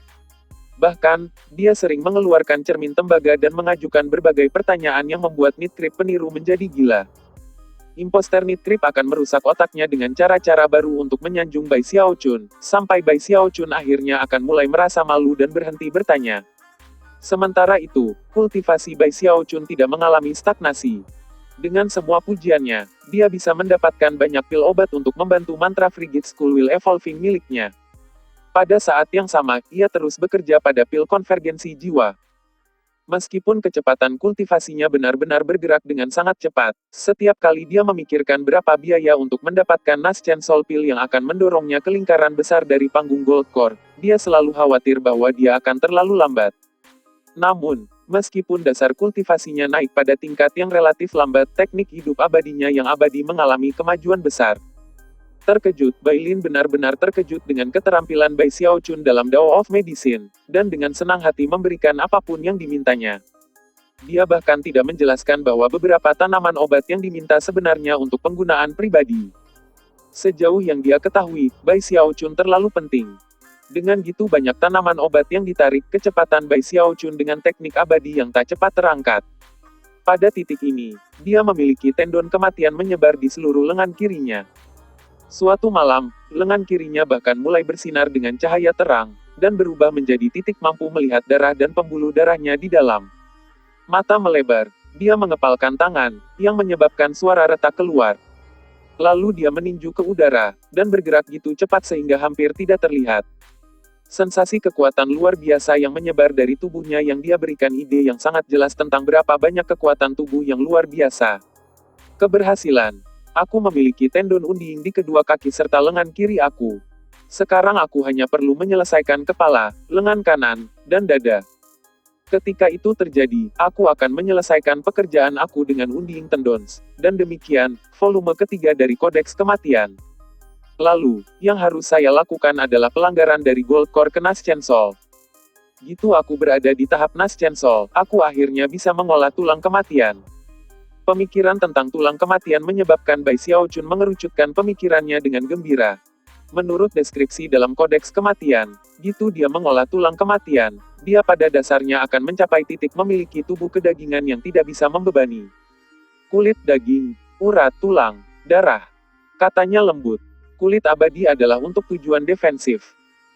Bahkan, dia sering mengeluarkan cermin tembaga dan mengajukan berbagai pertanyaan yang membuat Nitkrip peniru menjadi gila. Imposter Nitkrip akan merusak otaknya dengan cara-cara baru untuk menyanjung Bai Xiaochun, sampai Bai Xiaochun akhirnya akan mulai merasa malu dan berhenti bertanya. Sementara itu, kultivasi Bai Xiaochun tidak mengalami stagnasi. Dengan semua pujiannya, dia bisa mendapatkan banyak pil obat untuk membantu mantra Frigid Skull Will Evolving miliknya. Pada saat yang sama, ia terus bekerja pada pil konvergensi jiwa. Meskipun kecepatan kultivasinya benar-benar bergerak dengan sangat cepat, setiap kali dia memikirkan berapa biaya untuk mendapatkan Nas Chancel Pil yang akan mendorongnya ke lingkaran besar dari panggung Gold Core, dia selalu khawatir bahwa dia akan terlalu lambat. Namun, meskipun dasar kultivasinya naik pada tingkat yang relatif lambat, teknik hidup abadinya yang abadi mengalami kemajuan besar. Terkejut, Bai Lin benar-benar terkejut dengan keterampilan Bai Xiaochun dalam Dao of Medicine, dan dengan senang hati memberikan apapun yang dimintanya. Dia bahkan tidak menjelaskan bahwa beberapa tanaman obat yang diminta sebenarnya untuk penggunaan pribadi. Sejauh yang dia ketahui, Bai Xiaochun terlalu penting. Dengan gitu banyak tanaman obat yang ditarik, kecepatan Bai Xiaochun dengan teknik abadi yang tak cepat terangkat. Pada titik ini, dia memiliki tendon kematian menyebar di seluruh lengan kirinya. Suatu malam, lengan kirinya bahkan mulai bersinar dengan cahaya terang, dan berubah menjadi titik mampu melihat darah dan pembuluh darahnya di dalam. Mata melebar, dia mengepalkan tangan, yang menyebabkan suara retak keluar. Lalu dia meninju ke udara, dan bergerak gitu cepat sehingga hampir tidak terlihat. Sensasi kekuatan luar biasa yang menyebar dari tubuhnya yang dia berikan ide yang sangat jelas tentang berapa banyak kekuatan tubuh yang luar biasa. Keberhasilan. Aku memiliki tendon unding di kedua kaki serta lengan kiri aku. Sekarang aku hanya perlu menyelesaikan kepala, lengan kanan, dan dada. Ketika itu terjadi, aku akan menyelesaikan pekerjaan aku dengan unding tendons. Dan demikian, volume ketiga dari Kodeks Kematian. Lalu, yang harus saya lakukan adalah pelanggaran dari Gold Core ke Naschensol. Gitu aku berada di tahap Naschensol, aku akhirnya bisa mengolah tulang kematian. Pemikiran tentang tulang kematian menyebabkan Bai Xiaochun mengerucutkan pemikirannya dengan gembira. Menurut deskripsi dalam Kodeks Kematian, gitu dia mengolah tulang kematian, dia pada dasarnya akan mencapai titik memiliki tubuh kedagingan yang tidak bisa membebani. Kulit daging, urat tulang, darah. Katanya lembut. Kulit abadi adalah untuk tujuan defensif.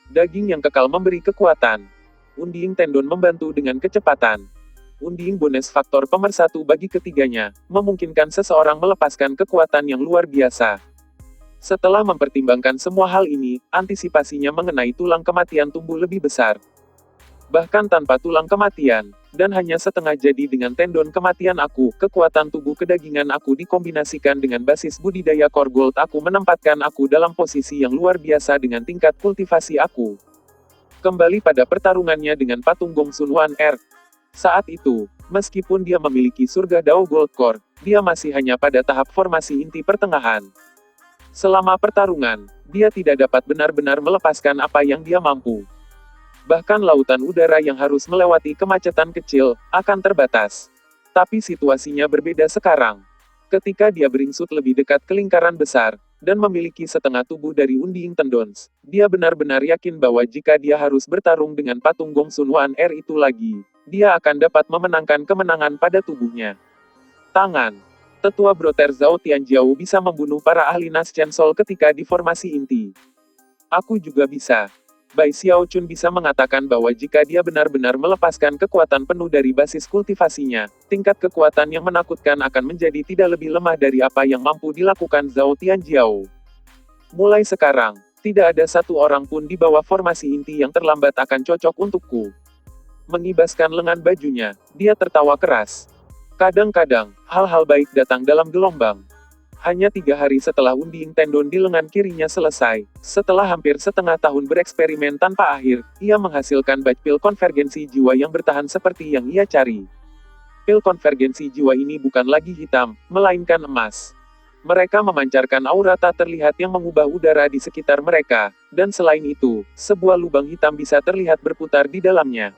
Daging yang kekal memberi kekuatan. Unding tendon membantu dengan kecepatan. Unding bonus faktor pemersatu bagi ketiganya, memungkinkan seseorang melepaskan kekuatan yang luar biasa. Setelah mempertimbangkan semua hal ini, antisipasinya mengenai tulang kematian tumbuh lebih besar. Bahkan tanpa tulang kematian, dan hanya setengah jadi dengan tendon kematian aku, kekuatan tubuh kedagingan aku dikombinasikan dengan basis budidaya core gold aku menempatkan aku dalam posisi yang luar biasa dengan tingkat kultivasi aku. Kembali pada pertarungannya dengan patung Gong Sun Wan Er. Saat itu, meskipun dia memiliki surga Dao Gold Core, dia masih hanya pada tahap formasi inti pertengahan. Selama pertarungan, dia tidak dapat benar-benar melepaskan apa yang dia mampu. Bahkan lautan udara yang harus melewati kemacetan kecil, akan terbatas. Tapi situasinya berbeda sekarang. Ketika dia beringsut lebih dekat ke lingkaran besar, dan memiliki setengah tubuh dari unding tendons, dia benar-benar yakin bahwa jika dia harus bertarung dengan patung Gong Sun Wan Er itu lagi, dia akan dapat memenangkan kemenangan pada tubuhnya. Tangan. Tetua Broter Zhao Tianjiao bisa membunuh para ahli Naschensol ketika di formasi inti. Aku juga bisa. Bai Xiaochun bisa mengatakan bahwa jika dia benar-benar melepaskan kekuatan penuh dari basis kultivasinya, tingkat kekuatan yang menakutkan akan menjadi tidak lebih lemah dari apa yang mampu dilakukan Zhao Tianjiao. Mulai sekarang, tidak ada satu orang pun di bawah formasi inti yang terlambat akan cocok untukku. Mengibaskan lengan bajunya, dia tertawa keras. Kadang-kadang, hal-hal baik datang dalam gelombang. Hanya 3 hari setelah unding tendon di lengan kirinya selesai, setelah hampir setengah tahun bereksperimen tanpa akhir, ia menghasilkan batch pil konvergensi jiwa yang bertahan seperti yang ia cari. Pil konvergensi jiwa ini bukan lagi hitam, melainkan emas. Mereka memancarkan aura tak terlihat yang mengubah udara di sekitar mereka, dan selain itu, sebuah lubang hitam bisa terlihat berputar di dalamnya.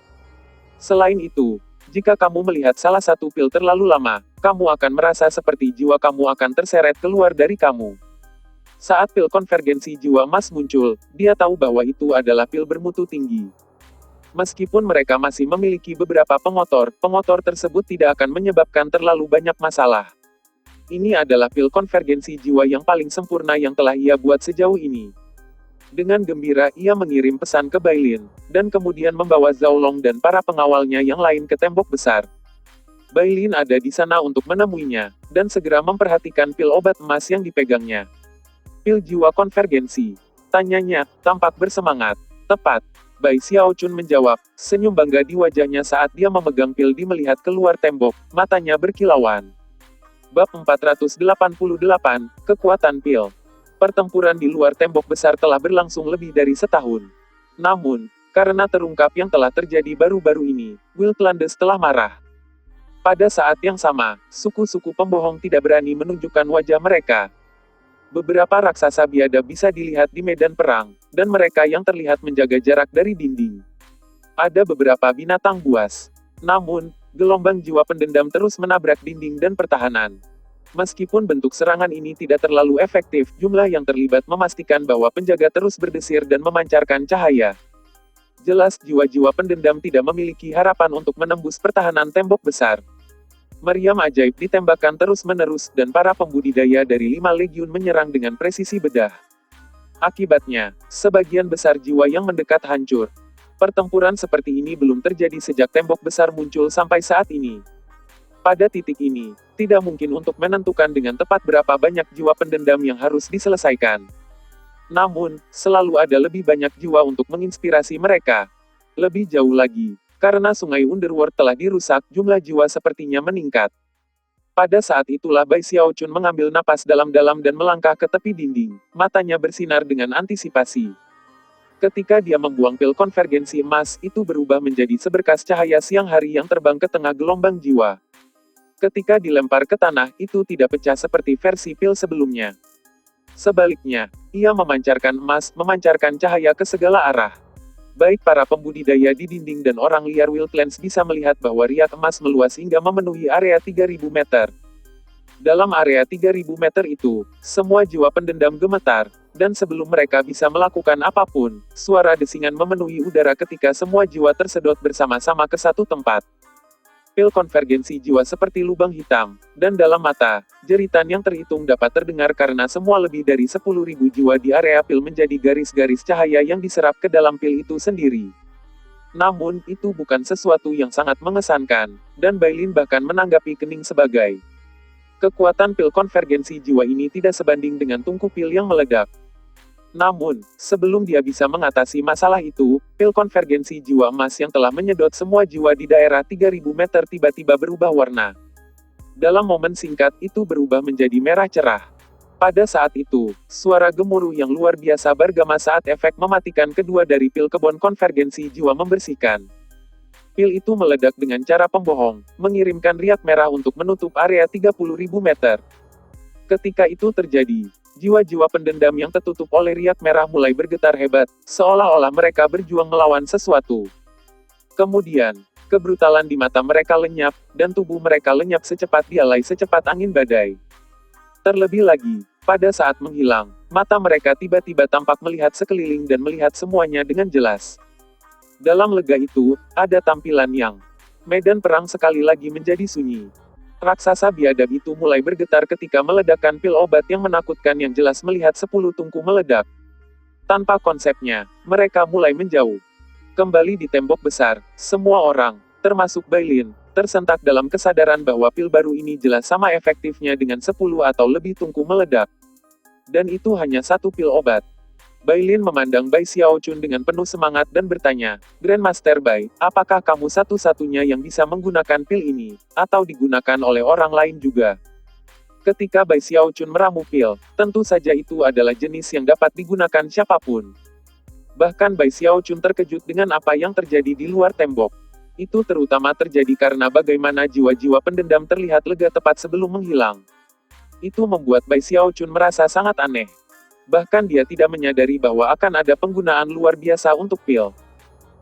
Selain itu, jika kamu melihat salah satu pil terlalu lama, kamu akan merasa seperti jiwa kamu akan terseret keluar dari kamu. Saat pil konvergensi jiwa emas muncul, dia tahu bahwa itu adalah pil bermutu tinggi. Meskipun mereka masih memiliki beberapa pengotor tersebut tidak akan menyebabkan terlalu banyak masalah. Ini adalah pil konvergensi jiwa yang paling sempurna yang telah ia buat sejauh ini. Dengan gembira ia mengirim pesan ke Bailin, dan kemudian membawa Zhao Long dan para pengawalnya yang lain ke tembok besar. Bailin ada di sana untuk menemuinya, dan segera memperhatikan pil obat emas yang dipegangnya. Pil jiwa konvergensi. Tanyanya, tampak bersemangat. Tepat. Bai Xiaochun menjawab, senyum bangga di wajahnya saat dia memegang pil di melihat keluar tembok, matanya berkilauan. Bab 488, Kekuatan Pil. Pertempuran di luar tembok besar telah berlangsung lebih dari setahun. Namun, karena terungkap yang telah terjadi baru-baru ini, Wildlands telah marah. Pada saat yang sama, suku-suku pembohong tidak berani menunjukkan wajah mereka. Beberapa raksasa biadab bisa dilihat di medan perang, dan mereka yang terlihat menjaga jarak dari dinding. Ada beberapa binatang buas. Namun, Gelombang jiwa pendendam terus menabrak dinding dan pertahanan. Meskipun bentuk serangan ini tidak terlalu efektif, jumlah yang terlibat memastikan bahwa penjaga terus berdesir dan memancarkan cahaya. Jelas jiwa-jiwa pendendam tidak memiliki harapan untuk menembus pertahanan tembok besar. Meriam ajaib ditembakkan terus-menerus dan para pembudidaya dari 5 legiun menyerang dengan presisi bedah. Akibatnya, sebagian besar jiwa yang mendekat hancur. Pertempuran seperti ini belum terjadi sejak tembok besar muncul sampai saat ini. Pada titik ini, tidak mungkin untuk menentukan dengan tepat berapa banyak jiwa pendendam yang harus diselesaikan. Namun, selalu ada lebih banyak jiwa untuk menginspirasi mereka. Lebih jauh lagi, karena sungai Underworld telah dirusak, jumlah jiwa sepertinya meningkat. Pada saat itulah Bai Xiaochun mengambil napas dalam-dalam dan melangkah ke tepi dinding. Matanya bersinar dengan antisipasi. Ketika dia membuang pil konvergensi emas, itu berubah menjadi seberkas cahaya siang hari yang terbang ke tengah gelombang jiwa. Ketika dilempar ke tanah, itu tidak pecah seperti versi pil sebelumnya. Sebaliknya, ia memancarkan emas, memancarkan cahaya ke segala arah. Baik para pembudidaya di dinding dan orang liar Wildlands bisa melihat bahwa riak emas meluas hingga memenuhi area 3000 meter. Dalam area 3000 meter itu, semua jiwa pendendam gemetar, dan sebelum mereka bisa melakukan apapun, suara desingan memenuhi udara ketika semua jiwa tersedot bersama-sama ke satu tempat. Pil konvergensi jiwa seperti lubang hitam, dan dalam mata, jeritan yang terhitung dapat terdengar karena semua lebih dari 10.000 jiwa di area pil menjadi garis-garis cahaya yang diserap ke dalam pil itu sendiri. Namun, itu bukan sesuatu yang sangat mengesankan, dan Bailin bahkan menanggapi kening sebagai kekuatan pil konvergensi jiwa ini tidak sebanding dengan tungku pil yang meledak. Namun, sebelum dia bisa mengatasi masalah itu, pil konvergensi jiwa emas yang telah menyedot semua jiwa di daerah 3000 meter tiba-tiba berubah warna. Dalam momen singkat, itu berubah menjadi merah cerah. Pada saat itu, suara gemuruh yang luar biasa bergema saat efek mematikan kedua dari pil kebon konvergensi jiwa membersihkan. Pil itu meledak dengan cara pembohong, mengirimkan riak merah untuk menutup area 30.000 meter. Ketika itu terjadi, jiwa-jiwa pendendam yang tertutup oleh riak merah mulai bergetar hebat, seolah-olah mereka berjuang melawan sesuatu. Kemudian, kebrutalan di mata mereka lenyap, dan tubuh mereka lenyap secepat dialai secepat angin badai. Terlebih lagi, pada saat menghilang, mata mereka tiba-tiba tampak melihat sekeliling dan melihat semuanya dengan jelas. Dalam lega itu, ada tampilan yang medan perang sekali lagi menjadi sunyi. Raksasa biadab itu mulai bergetar ketika meledakkan pil obat yang menakutkan yang jelas melihat 10 tungku meledak. Tanpa konsepnya, mereka mulai menjauh. Kembali di tembok besar, semua orang, termasuk Bailin, tersentak dalam kesadaran bahwa pil baru ini jelas sama efektifnya dengan 10 atau lebih tungku meledak. Dan itu hanya satu pil obat. Bailin memandang Bai Xiaochun dengan penuh semangat dan bertanya, Grandmaster Bai, apakah kamu satu-satunya yang bisa menggunakan pil ini, atau digunakan oleh orang lain juga? Ketika Bai Xiaochun meramu pil, tentu saja itu adalah jenis yang dapat digunakan siapapun. Bahkan Bai Xiaochun terkejut dengan apa yang terjadi di luar tembok. Itu terutama terjadi karena bagaimana jiwa-jiwa pendendam terlihat lega tepat sebelum menghilang. Itu membuat Bai Xiaochun merasa sangat aneh. Bahkan dia tidak menyadari bahwa akan ada penggunaan luar biasa untuk pil.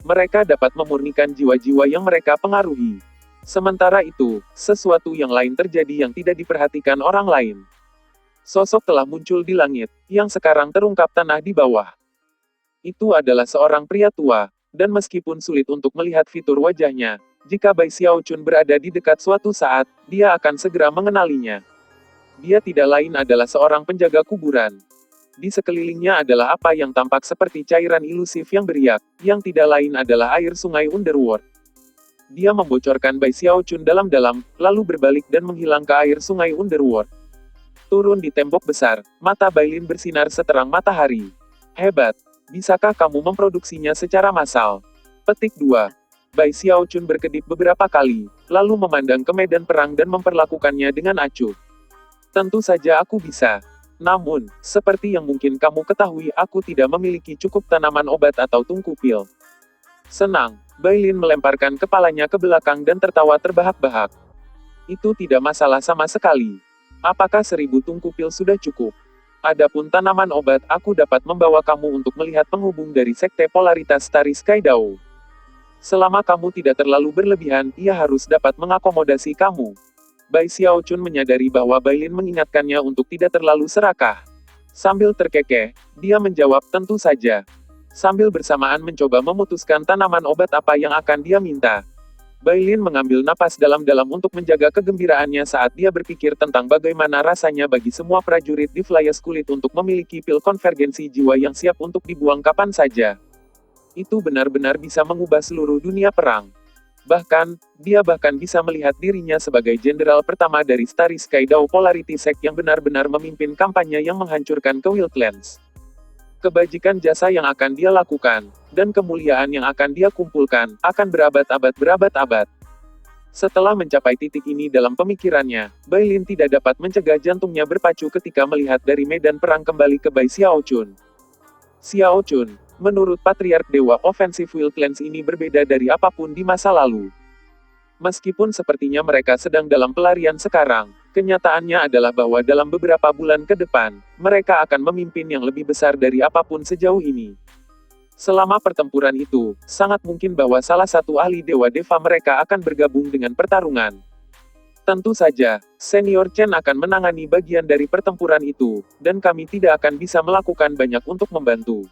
Mereka dapat memurnikan jiwa-jiwa yang mereka pengaruhi. Sementara itu, sesuatu yang lain terjadi yang tidak diperhatikan orang lain. Sosok telah muncul di langit, yang sekarang terungkap tanah di bawah. Itu adalah seorang pria tua, dan meskipun sulit untuk melihat fitur wajahnya, jika Bai Xiaochun berada di dekat suatu saat, dia akan segera mengenalinya. Dia tidak lain adalah seorang penjaga kuburan. Di sekelilingnya adalah apa yang tampak seperti cairan ilusif yang beriak, yang tidak lain adalah air sungai Underworld. Dia membocorkan Bai Xiaochun dalam-dalam, lalu berbalik dan menghilang ke air sungai Underworld. Turun di tembok besar, mata Bailin bersinar seterang matahari. Hebat! Bisakah kamu memproduksinya secara massal? Petik 2. Bai Xiaochun berkedip beberapa kali, lalu memandang ke medan perang dan memperlakukannya dengan acuh. Tentu saja aku bisa. Namun, seperti yang mungkin kamu ketahui, aku tidak memiliki cukup tanaman obat atau tungku pil. Senang, Bailin melemparkan kepalanya ke belakang dan tertawa terbahak-bahak. Itu tidak masalah sama sekali. Apakah 1000 tungku pil sudah cukup? Adapun tanaman obat, aku dapat membawa kamu untuk melihat penghubung dari Sekte Polaritas Starry Sky Dao. Selama kamu tidak terlalu berlebihan, ia harus dapat mengakomodasi kamu. Bai Xiaochun menyadari bahwa Bailin mengingatkannya untuk tidak terlalu serakah. Sambil terkekeh, dia menjawab tentu saja. Sambil bersamaan mencoba memutuskan tanaman obat apa yang akan dia minta. Bailin mengambil napas dalam-dalam untuk menjaga kegembiraannya saat dia berpikir tentang bagaimana rasanya bagi semua prajurit di Flyers Kulit untuk memiliki pil konvergensi jiwa yang siap untuk dibuang kapan saja. Itu benar-benar bisa mengubah seluruh dunia perang. Bahkan, dia bahkan bisa melihat dirinya sebagai jenderal pertama dari Starry Sky Dao Polarity Sect yang benar-benar memimpin kampanye yang menghancurkan Kewild Clans. Kebajikan jasa yang akan dia lakukan, dan kemuliaan yang akan dia kumpulkan, akan berabad-abad. Setelah mencapai titik ini dalam pemikirannya, Bailin tidak dapat mencegah jantungnya berpacu ketika melihat dari medan perang kembali ke Bai Xiaochun. Xiaochun, menurut Patriark Dewa Offensive Wild Clans ini berbeda dari apapun di masa lalu. Meskipun sepertinya mereka sedang dalam pelarian sekarang, kenyataannya adalah bahwa dalam beberapa bulan ke depan, mereka akan memimpin yang lebih besar dari apapun sejauh ini. Selama pertempuran itu, sangat mungkin bahwa salah satu ahli Dewa Deva mereka akan bergabung dengan pertarungan. Tentu saja, Senior Chen akan menangani bagian dari pertempuran itu, dan kami tidak akan bisa melakukan banyak untuk membantu.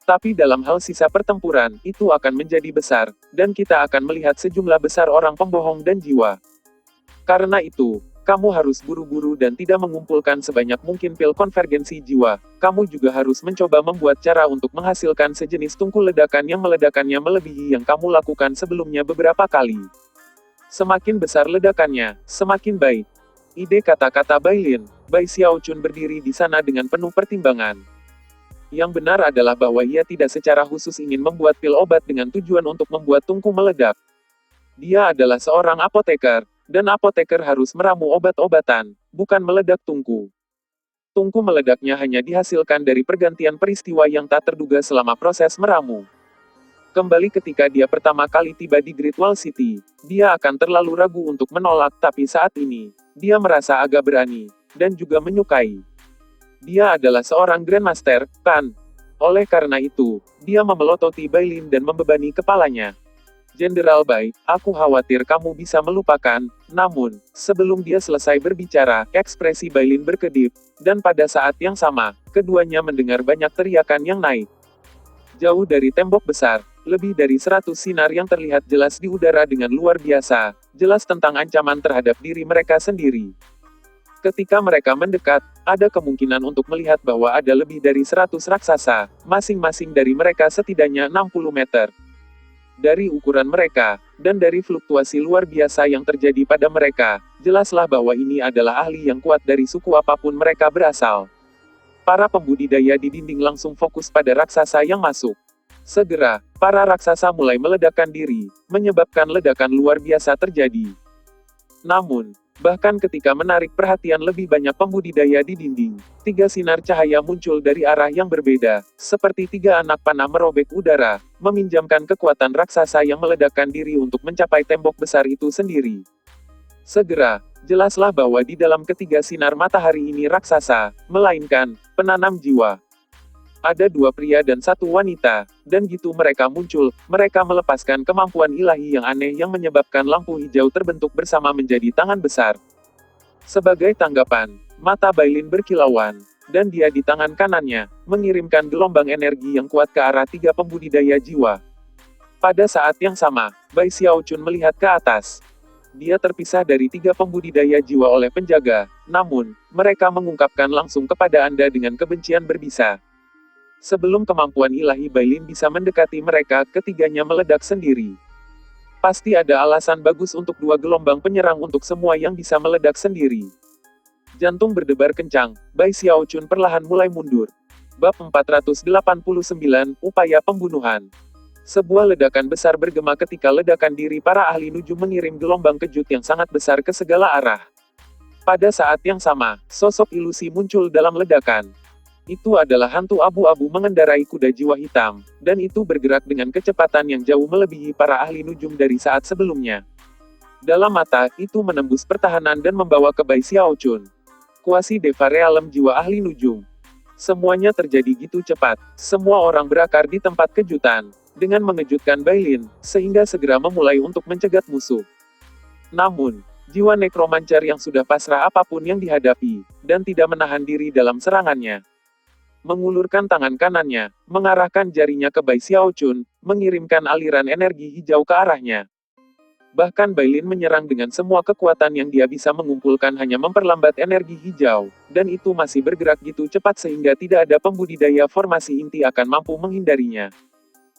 Tapi dalam hal sisa pertempuran, itu akan menjadi besar, dan kita akan melihat sejumlah besar orang pembohong dan jiwa. Karena itu, kamu harus buru-buru dan tidak mengumpulkan sebanyak mungkin pil konvergensi jiwa. Kamu juga harus mencoba membuat cara untuk menghasilkan sejenis tungku ledakan yang meledakannya melebihi yang kamu lakukan sebelumnya beberapa kali. Semakin besar ledakannya, semakin baik. Ide kata-kata Bailin. Bai Xiaochun berdiri di sana dengan penuh pertimbangan. Yang benar adalah bahwa ia tidak secara khusus ingin membuat pil obat dengan tujuan untuk membuat tungku meledak. Dia adalah seorang apoteker, dan apoteker harus meramu obat-obatan, bukan meledak tungku. Tungku meledaknya hanya dihasilkan dari pergantian peristiwa yang tak terduga selama proses meramu. Kembali ketika dia pertama kali tiba di Great Wall City, dia akan terlalu ragu untuk menolak, tapi saat ini, dia merasa agak berani, dan juga menyukai. Dia adalah seorang Grandmaster, kan? Oleh karena itu, dia memelototi Bailin dan membebani kepalanya. Jenderal Bai, aku khawatir kamu bisa melupakan, namun, sebelum dia selesai berbicara, ekspresi Bailin berkedip, dan pada saat yang sama, keduanya mendengar banyak teriakan yang naik. Jauh dari tembok besar, lebih dari 100 sinar yang terlihat jelas di udara dengan luar biasa, jelas tentang ancaman terhadap diri mereka sendiri. Ketika mereka mendekat, ada kemungkinan untuk melihat bahwa ada lebih dari 100 raksasa, masing-masing dari mereka setidaknya 60 meter. Dari ukuran mereka, dan dari fluktuasi luar biasa yang terjadi pada mereka, jelaslah bahwa ini adalah ahli yang kuat dari suku apapun mereka berasal. Para pembudidaya di dinding langsung fokus pada raksasa yang masuk. Segera, para raksasa mulai meledakkan diri, menyebabkan ledakan luar biasa terjadi. Namun, bahkan ketika menarik perhatian lebih banyak pembudidaya di dinding, 3 sinar cahaya muncul dari arah yang berbeda, seperti 3 anak panah merobek udara, meminjamkan kekuatan raksasa yang meledakkan diri untuk mencapai tembok besar itu sendiri. Segera, jelaslah bahwa di dalam ketiga sinar matahari ini raksasa, melainkan penanam jiwa. Ada 2 pria dan 1 wanita, dan gitu mereka muncul, mereka melepaskan kemampuan ilahi yang aneh yang menyebabkan lampu hijau terbentuk bersama menjadi tangan besar. Sebagai tanggapan, mata Bailin berkilauan, dan dia di tangan kanannya, mengirimkan gelombang energi yang kuat ke arah 3 pembudidaya jiwa. Pada saat yang sama, Bai Xiaochun melihat ke atas. Dia terpisah dari 3 pembudidaya jiwa oleh penjaga, namun, mereka mengungkapkan langsung kepada Anda dengan kebencian berbisa. Sebelum kemampuan ilahi Bailin bisa mendekati mereka, ketiganya meledak sendiri. Pasti ada alasan bagus untuk 2 gelombang penyerang untuk semua yang bisa meledak sendiri. Jantung berdebar kencang, Bai Xiaochun perlahan mulai mundur. Bab 489, Upaya Pembunuhan. Sebuah ledakan besar bergema ketika ledakan diri para ahli nujum mengirim gelombang kejut yang sangat besar ke segala arah. Pada saat yang sama, sosok ilusi muncul dalam ledakan. Itu adalah hantu abu-abu mengendarai kuda jiwa hitam, dan itu bergerak dengan kecepatan yang jauh melebihi para ahli nujum dari saat sebelumnya. Dalam mata, itu menembus pertahanan dan membawa ke Bai Xiaochun. Kuasi Deva Realem jiwa ahli nujum. Semuanya terjadi gitu cepat, semua orang berakar di tempat kejutan. dengan mengejutkan Bailin, sehingga segera memulai untuk mencegat musuh. Namun, jiwa nekromancer yang sudah pasrah apapun yang dihadapi, dan tidak menahan diri dalam serangannya. Mengulurkan tangan kanannya, mengarahkan jarinya ke Bai Xiaochun, mengirimkan aliran energi hijau ke arahnya. Bahkan Bailin menyerang dengan semua kekuatan yang dia bisa mengumpulkan hanya memperlambat energi hijau, dan itu masih bergerak gitu cepat sehingga tidak ada pembudidaya formasi inti akan mampu menghindarinya.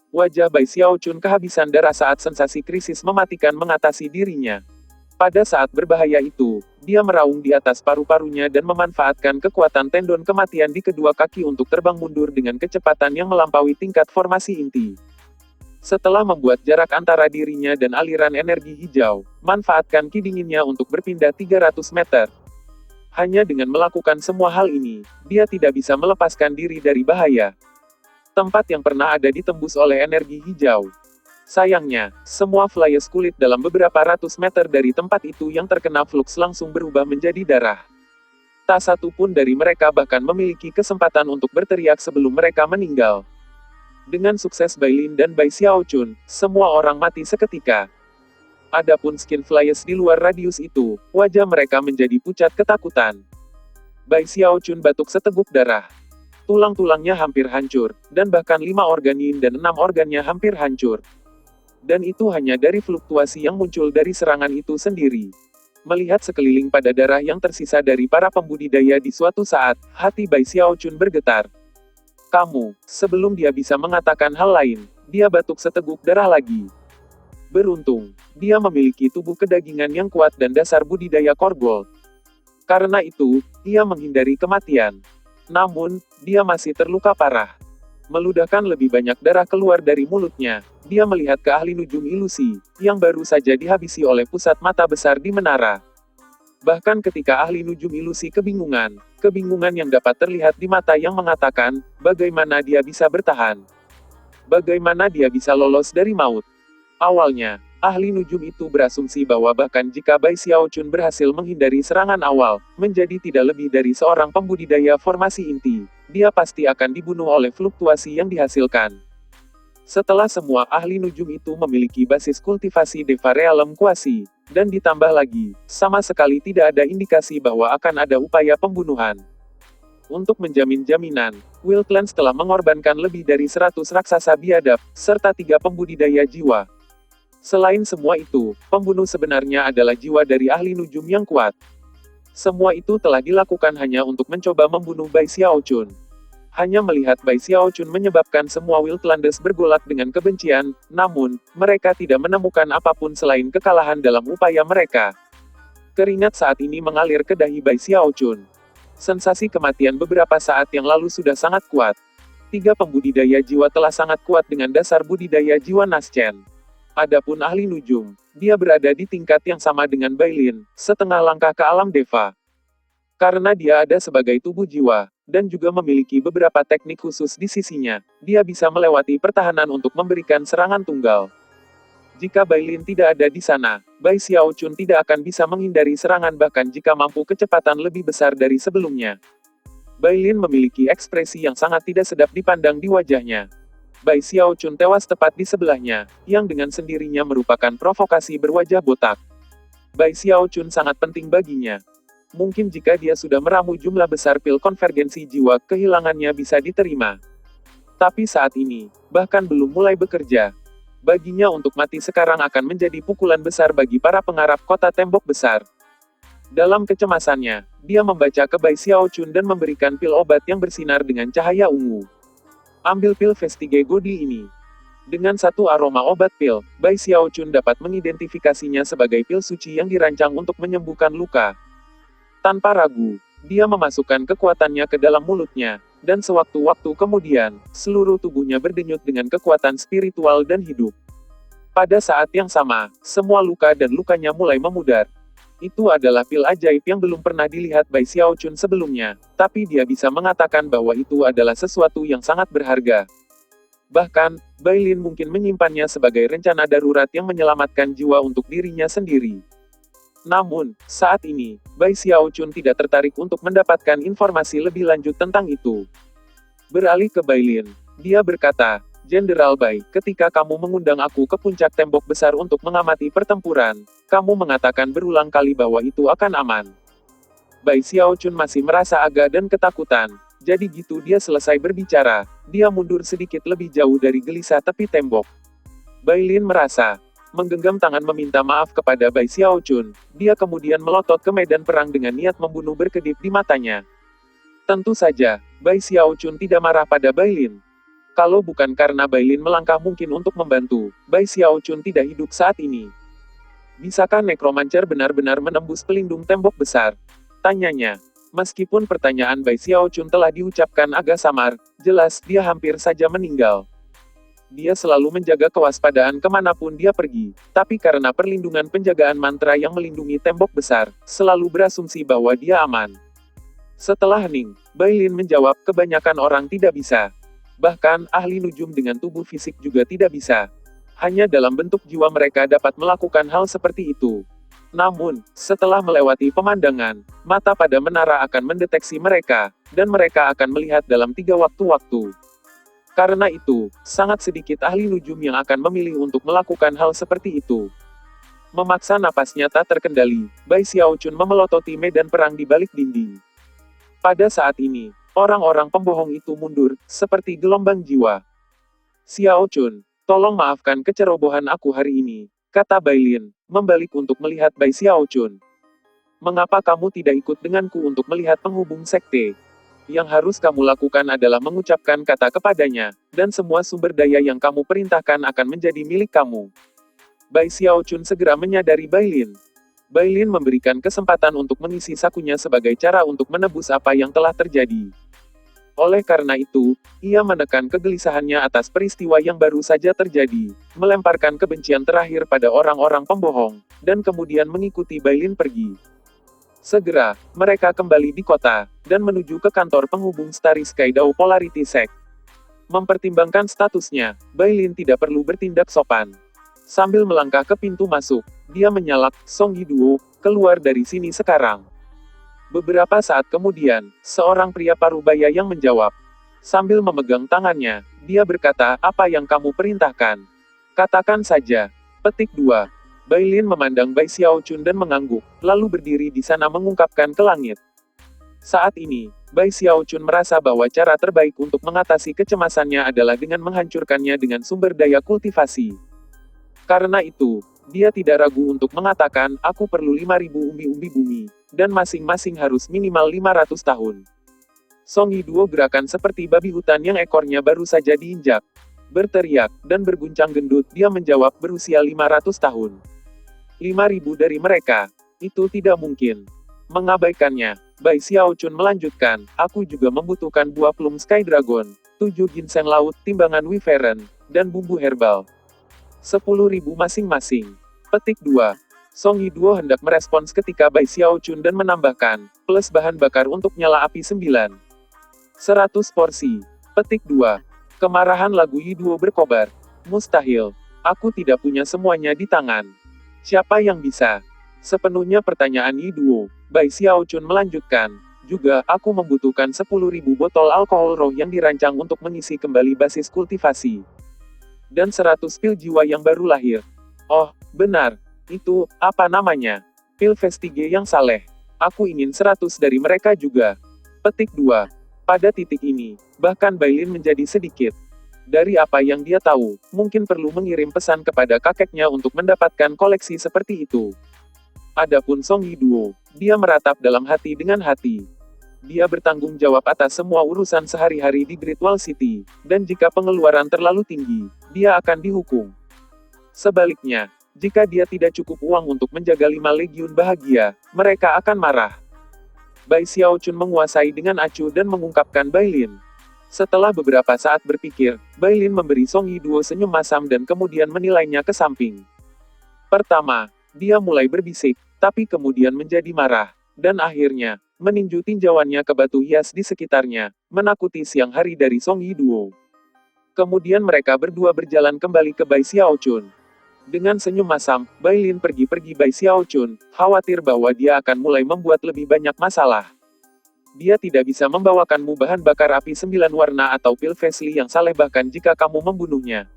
Wajah Bai Xiaochun kehabisan darah saat sensasi krisis mematikan mengatasi dirinya. Pada saat berbahaya itu, dia meraung di atas paru-parunya dan memanfaatkan kekuatan tendon kematian di kedua kaki untuk terbang mundur dengan kecepatan yang melampaui tingkat formasi inti. Setelah membuat jarak antara dirinya dan aliran energi hijau, manfaatkan ki dinginnya untuk berpindah 300 meter. Hanya dengan melakukan semua hal ini, dia tidak bisa melepaskan diri dari bahaya. Tempat yang pernah ada ditembus oleh energi hijau. Sayangnya, semua flyers kulit dalam beberapa ratus meter dari tempat itu yang terkena flux langsung berubah menjadi darah. Tak satu pun dari mereka bahkan memiliki kesempatan untuk berteriak sebelum mereka meninggal. Dengan sukses Bailin dan Bai Xiaochun, semua orang mati seketika. Adapun skin flyers di luar radius itu, wajah mereka menjadi pucat ketakutan. Bai Xiaochun batuk seteguk darah. Tulang-tulangnya hampir hancur, dan bahkan 5 organ yin dan 6 organnya hampir hancur. Dan itu hanya dari fluktuasi yang muncul dari serangan itu sendiri. Melihat sekeliling pada darah yang tersisa dari para pembudidaya di suatu saat, hati Bai Xiaochun bergetar. Kamu, sebelum dia bisa mengatakan hal lain, dia batuk seteguk darah lagi. Beruntung, dia memiliki tubuh kedagingan yang kuat dan dasar budidaya korbol. Karena itu, ia menghindari kematian. Namun, dia masih terluka parah. Meludahkan lebih banyak darah keluar dari mulutnya, dia melihat ke ahli nujum ilusi, yang baru saja dihabisi oleh pusat mata besar di menara. Bahkan ketika ahli nujum ilusi kebingungan yang dapat terlihat di mata yang mengatakan, bagaimana dia bisa bertahan? Bagaimana dia bisa lolos dari maut? Awalnya, ahli nujum itu berasumsi bahwa bahkan jika Bai Xiaochun berhasil menghindari serangan awal, menjadi tidak lebih dari seorang pembudidaya formasi inti, dia pasti akan dibunuh oleh fluktuasi yang dihasilkan. Setelah semua ahli nujum itu memiliki basis kultivasi Deva Realem Kuasi, dan ditambah lagi, sama sekali tidak ada indikasi bahwa akan ada upaya pembunuhan. Untuk menjamin jaminan, Will Clans telah mengorbankan lebih dari 100 raksasa biadab, serta 3 pembudidaya jiwa. Selain semua itu, pembunuh sebenarnya adalah jiwa dari ahli nujum yang kuat. Semua itu telah dilakukan hanya untuk mencoba membunuh Bai Xiaochun. Hanya melihat Bai Xiaochun menyebabkan semua Wildlanders bergolak dengan kebencian, namun, mereka tidak menemukan apapun selain kekalahan dalam upaya mereka. Keringat saat ini mengalir ke dahi Bai Xiaochun. Sensasi kematian beberapa saat yang lalu sudah sangat kuat. 3 pembudidaya jiwa telah sangat kuat dengan dasar budidaya jiwa Naschen. Adapun ahli nujum, dia berada di tingkat yang sama dengan Bailin, setengah langkah ke alam Deva. Karena dia ada sebagai tubuh jiwa, dan juga memiliki beberapa teknik khusus di sisinya, dia bisa melewati pertahanan untuk memberikan serangan tunggal. Jika Bailin tidak ada di sana, Bai Xiaochun tidak akan bisa menghindari serangan bahkan jika mampu kecepatan lebih besar dari sebelumnya. Bailin memiliki ekspresi yang sangat tidak sedap dipandang di wajahnya. Bai Xiaochun tewas tepat di sebelahnya, yang dengan sendirinya merupakan provokasi berwajah botak. Bai Xiaochun sangat penting baginya. Mungkin jika dia sudah meramu jumlah besar pil konvergensi jiwa, kehilangannya bisa diterima. Tapi saat ini, bahkan belum mulai bekerja. Baginya untuk mati sekarang akan menjadi pukulan besar bagi para pengarap kota tembok besar. Dalam kecemasannya, dia membaca ke Bai Xiaochun dan memberikan pil obat yang bersinar dengan cahaya ungu. Ambil pil Vestige Godi ini. Dengan satu aroma obat pil, Bai Xiaochun dapat mengidentifikasinya sebagai pil suci yang dirancang untuk menyembuhkan luka. Tanpa ragu, dia memasukkan kekuatannya ke dalam mulutnya, dan sewaktu-waktu kemudian, seluruh tubuhnya berdenyut dengan kekuatan spiritual dan hidup. Pada saat yang sama, semua luka dan lukanya mulai memudar. Itu adalah pil ajaib yang belum pernah dilihat Bai Xiaochun sebelumnya, tapi dia bisa mengatakan bahwa itu adalah sesuatu yang sangat berharga. Bahkan, Bailin mungkin menyimpannya sebagai rencana darurat yang menyelamatkan jiwa untuk dirinya sendiri. Namun, saat ini, Bai Xiaochun tidak tertarik untuk mendapatkan informasi lebih lanjut tentang itu. Beralih ke Bailin, dia berkata, Jenderal Bai, ketika kamu mengundang aku ke puncak tembok besar untuk mengamati pertempuran, kamu mengatakan berulang kali bahwa itu akan aman. Bai Xiaochun masih merasa agak dan ketakutan. Jadi gitu dia selesai berbicara, dia mundur sedikit lebih jauh dari gelisah tepi tembok. Bai Lin merasa menggenggam tangan meminta maaf kepada Bai Xiaochun. Dia kemudian melotot ke medan perang dengan niat membunuh berkedip di matanya. Tentu saja, Bai Xiaochun tidak marah pada Bai Lin. Kalau bukan karena Bai Lin melangkah mungkin untuk membantu, Bai Xiaochun tidak hidup saat ini. Bisakah Necromancer benar-benar menembus pelindung tembok besar? Tanyanya. Meskipun pertanyaan Bai Xiaochun telah diucapkan agak samar, jelas dia hampir saja meninggal. Dia selalu menjaga kewaspadaan kemanapun dia pergi, tapi karena perlindungan penjagaan mantra yang melindungi tembok besar, selalu berasumsi bahwa dia aman. Setelah hening, Bai Lin menjawab, kebanyakan orang tidak bisa. Bahkan, ahli nujum dengan tubuh fisik juga tidak bisa. Hanya dalam bentuk jiwa mereka dapat melakukan hal seperti itu. Namun, setelah melewati pemandangan, mata pada menara akan mendeteksi mereka, dan mereka akan melihat dalam 3 waktu-waktu. Karena itu, sangat sedikit ahli nujum yang akan memilih untuk melakukan hal seperti itu. Memaksa napasnya tak terkendali, Bai Xiaochun memelototi medan perang di balik dinding. Pada saat ini, orang-orang pembohong itu mundur, seperti gelombang jiwa. Xiaochun, tolong maafkan kecerobohan aku hari ini, kata Bai Lin, membalik untuk melihat Bai Xiaochun. Mengapa kamu tidak ikut denganku untuk melihat penghubung sekte? Yang harus kamu lakukan adalah mengucapkan kata kepadanya, dan semua sumber daya yang kamu perintahkan akan menjadi milik kamu. Bai Xiaochun segera menyadari Bai Lin. Bai Lin memberikan kesempatan untuk mengisi sakunya sebagai cara untuk menebus apa yang telah terjadi. Oleh karena itu, ia menekan kegelisahannya atas peristiwa yang baru saja terjadi, melemparkan kebencian terakhir pada orang-orang pembohong, dan kemudian mengikuti Bai Lin pergi. Segera, mereka kembali di kota, dan menuju ke kantor penghubung Starry Sky Dao Polarity Sect. Mempertimbangkan statusnya, Bai Lin tidak perlu bertindak sopan. Sambil melangkah ke pintu masuk, dia menyalak, Song Yiduo, keluar dari sini sekarang. Beberapa saat kemudian, seorang pria parubaya yang menjawab. Sambil memegang tangannya, dia berkata, apa yang kamu perintahkan? Katakan saja. Petik 2. Bai Lin memandang Bai Xiaochun dan mengangguk, lalu berdiri di sana mengungkapkan ke langit. Saat ini, Bai Xiaochun merasa bahwa cara terbaik untuk mengatasi kecemasannya adalah dengan menghancurkannya dengan sumber daya kultivasi. Karena itu, dia tidak ragu untuk mengatakan, aku perlu 5.000 umbi-umbi bumi, dan masing-masing harus minimal 500 tahun. Song Yiduo gerakan seperti babi hutan yang ekornya baru saja diinjak. Berteriak, dan berguncang gendut, dia menjawab berusia 500 tahun. 5.000 dari mereka, itu tidak mungkin. Mengabaikannya, Bai Xiaochun melanjutkan, aku juga membutuhkan buah plum Sky Dragon, 7 ginseng laut, timbangan Wyvern, dan bumbu herbal. 10.000 masing-masing. Petik 2. Song Yiduo hendak merespons ketika Bai Xiaochun dan menambahkan, plus bahan bakar untuk nyala api 9. 100 porsi. Petik 2. Kemarahan lagu Yiduo berkobar. Mustahil. Aku tidak punya semuanya di tangan. Siapa yang bisa? Sepenuhnya pertanyaan Yiduo, Bai Xiaochun melanjutkan. Juga, aku membutuhkan 10.000 botol alkohol roh yang dirancang untuk mengisi kembali basis kultivasi. Dan 100 pil jiwa yang baru lahir. Oh, benar. Itu, apa namanya? Pil Vestige yang saleh. Aku ingin 100 dari mereka juga. Petik 2. Pada titik ini, bahkan Bai Lin menjadi sedikit. Dari apa yang dia tahu, mungkin perlu mengirim pesan kepada kakeknya untuk mendapatkan koleksi seperti itu. Adapun Song Yiduo, dia meratap dalam hati dengan hati. Dia bertanggung jawab atas semua urusan sehari-hari di Great Wall City, dan jika pengeluaran terlalu tinggi, dia akan dihukum. Sebaliknya, jika dia tidak cukup uang untuk menjaga 5 legiun bahagia, mereka akan marah. Bai Xiaochun menguasai dengan acuh dan mengungkapkan Bai Lin. Setelah beberapa saat berpikir, Bai Lin memberi Song Yiduo senyum masam dan kemudian menilainya ke samping. Pertama, dia mulai berbisik, tapi kemudian menjadi marah, dan akhirnya, meninju tinjauannya ke batu hias di sekitarnya, menakuti siang hari dari Song Yiduo. Kemudian mereka berdua berjalan kembali ke Bai Xiaochun. Dengan senyum masam, Bai Lin pergi Bai Xiaochun, khawatir bahwa dia akan mulai membuat lebih banyak masalah. Dia tidak bisa membawakanmu bahan bakar api 9 warna atau pil Wesley yang saleh bahkan jika kamu membunuhnya.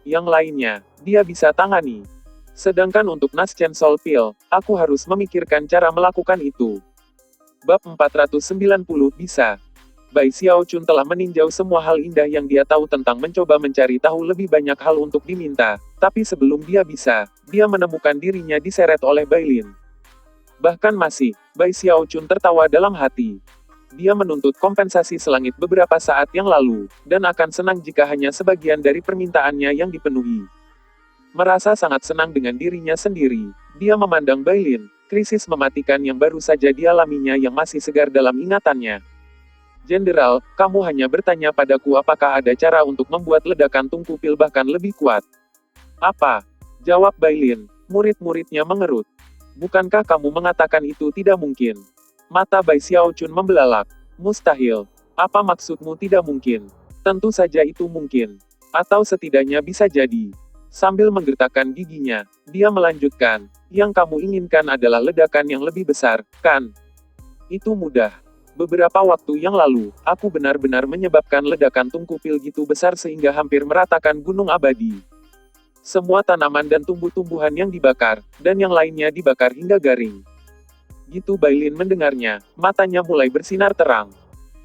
Yang lainnya, dia bisa tangani. Sedangkan untuk Naschen Soul Pill, aku harus memikirkan cara melakukan itu. Bab 490 bisa. Bai Xiaochun telah meninjau semua hal indah yang dia tahu tentang mencoba mencari tahu lebih banyak hal untuk diminta, tapi sebelum dia bisa, dia menemukan dirinya diseret oleh Bailin. Bahkan masih, Bai Xiaochun tertawa dalam hati. Dia menuntut kompensasi selangit beberapa saat yang lalu, dan akan senang jika hanya sebagian dari permintaannya yang dipenuhi. Merasa sangat senang dengan dirinya sendiri, dia memandang Bailin, krisis mematikan yang baru saja dialaminya yang masih segar dalam ingatannya. Jenderal, kamu hanya bertanya padaku apakah ada cara untuk membuat ledakan tungku pil bahkan lebih kuat. Apa? Jawab Bailin, murid-muridnya mengerut. Bukankah kamu mengatakan itu tidak mungkin? Mata Bai Xiaochun membelalak. Mustahil. Apa maksudmu tidak mungkin? Tentu saja itu mungkin. Atau setidaknya bisa jadi. Sambil menggertakkan giginya, dia melanjutkan, yang kamu inginkan adalah ledakan yang lebih besar, kan? Itu mudah. Beberapa waktu yang lalu, aku benar-benar menyebabkan ledakan tungku pil gitu besar sehingga hampir meratakan gunung abadi. Semua tanaman dan tumbuh-tumbuhan yang dibakar, dan yang lainnya dibakar hingga garing. Gitu Bailin mendengarnya, matanya mulai bersinar terang.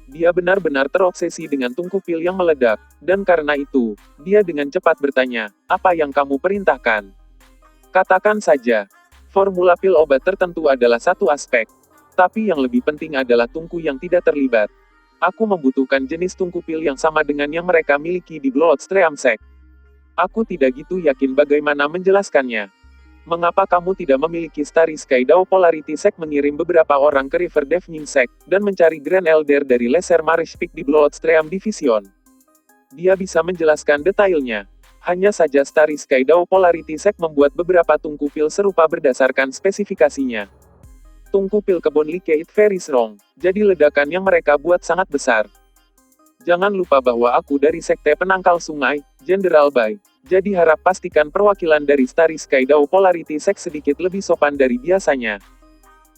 Dia benar-benar terobsesi dengan tungku pil yang meledak, dan karena itu, dia dengan cepat bertanya, apa yang kamu perintahkan? Katakan saja, formula pil obat tertentu adalah satu aspek. Tapi yang lebih penting adalah tungku yang tidak terlibat. Aku membutuhkan jenis tungku pil yang sama dengan yang mereka miliki di Bloodstream Sect. Aku tidak gitu yakin bagaimana menjelaskannya. Mengapa kamu tidak memiliki Starry Sky Dao Polarity Sect mengirim beberapa orang ke River Deafening Sect, dan mencari Grand Elder dari Lesser Marish Peak di Bloodstream Division? Dia bisa menjelaskan detailnya. Hanya saja Starry Sky Dao Polarity Sect membuat beberapa tungku pil serupa berdasarkan spesifikasinya. Tungku pil kebun Like It Very Strong, jadi ledakan yang mereka buat sangat besar. Jangan lupa bahwa aku dari Sekte Penangkal Sungai, Jenderal Bai. Jadi harap pastikan perwakilan dari Starry Sky Dao Polarity Sect sedikit lebih sopan dari biasanya.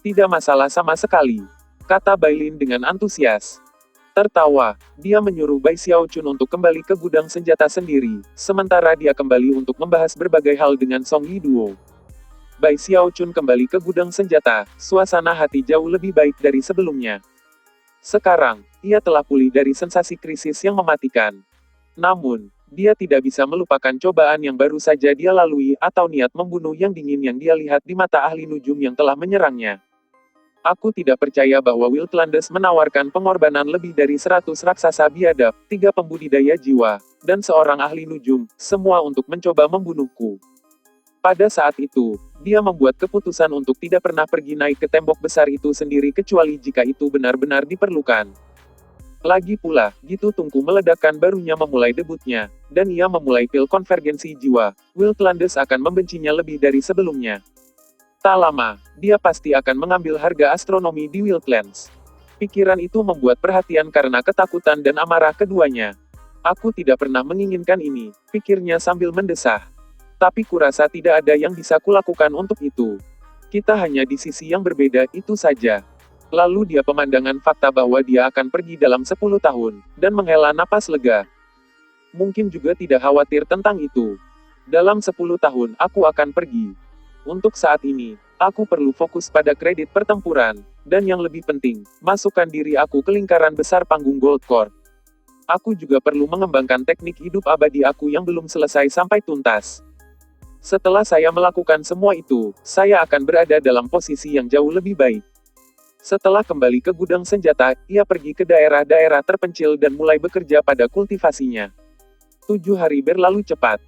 Tidak masalah sama sekali, kata Bailin dengan antusias. Tertawa, dia menyuruh Bai Xiaochun untuk kembali ke gudang senjata sendiri, sementara dia kembali untuk membahas berbagai hal dengan Song Yiduo. Bai Xiaochun kembali ke gudang senjata, suasana hati jauh lebih baik dari sebelumnya. Sekarang, ia telah pulih dari sensasi krisis yang mematikan. Namun, dia tidak bisa melupakan cobaan yang baru saja dia lalui atau niat membunuh yang dingin yang dia lihat di mata ahli nujum yang telah menyerangnya. Aku tidak percaya bahwa Wildlands menawarkan pengorbanan lebih dari 100 raksasa biadab, 3 pembudidaya jiwa, dan seorang ahli nujum, semua untuk mencoba membunuhku. Pada saat itu, dia membuat keputusan untuk tidak pernah pergi naik ke tembok besar itu sendiri kecuali jika itu benar-benar diperlukan. Lagi pula, gitu tungku meledakan barunya memulai debutnya, dan ia memulai pil konvergensi jiwa, Wildlands akan membencinya lebih dari sebelumnya. Tak lama, dia pasti akan mengambil harga astronomi di Wildlands. Pikiran itu membuat perhatian karena ketakutan dan amarah keduanya. Aku tidak pernah menginginkan ini, pikirnya sambil mendesah. Tapi kurasa tidak ada yang bisa kulakukan untuk itu. Kita hanya di sisi yang berbeda, itu saja. Lalu dia pemandangan fakta bahwa dia akan pergi dalam 10 tahun, dan menghela napas lega. Mungkin juga tidak khawatir tentang itu. Dalam 10 tahun, aku akan pergi. Untuk saat ini, aku perlu fokus pada kredit pertempuran, dan yang lebih penting, masukkan diri aku ke lingkaran besar panggung Gold Court. Aku juga perlu mengembangkan teknik hidup abadi aku yang belum selesai sampai tuntas. Setelah saya melakukan semua itu, saya akan berada dalam posisi yang jauh lebih baik. Setelah kembali ke gudang senjata, ia pergi ke daerah-daerah terpencil dan mulai bekerja pada kultivasinya. 7 hari berlalu cepat.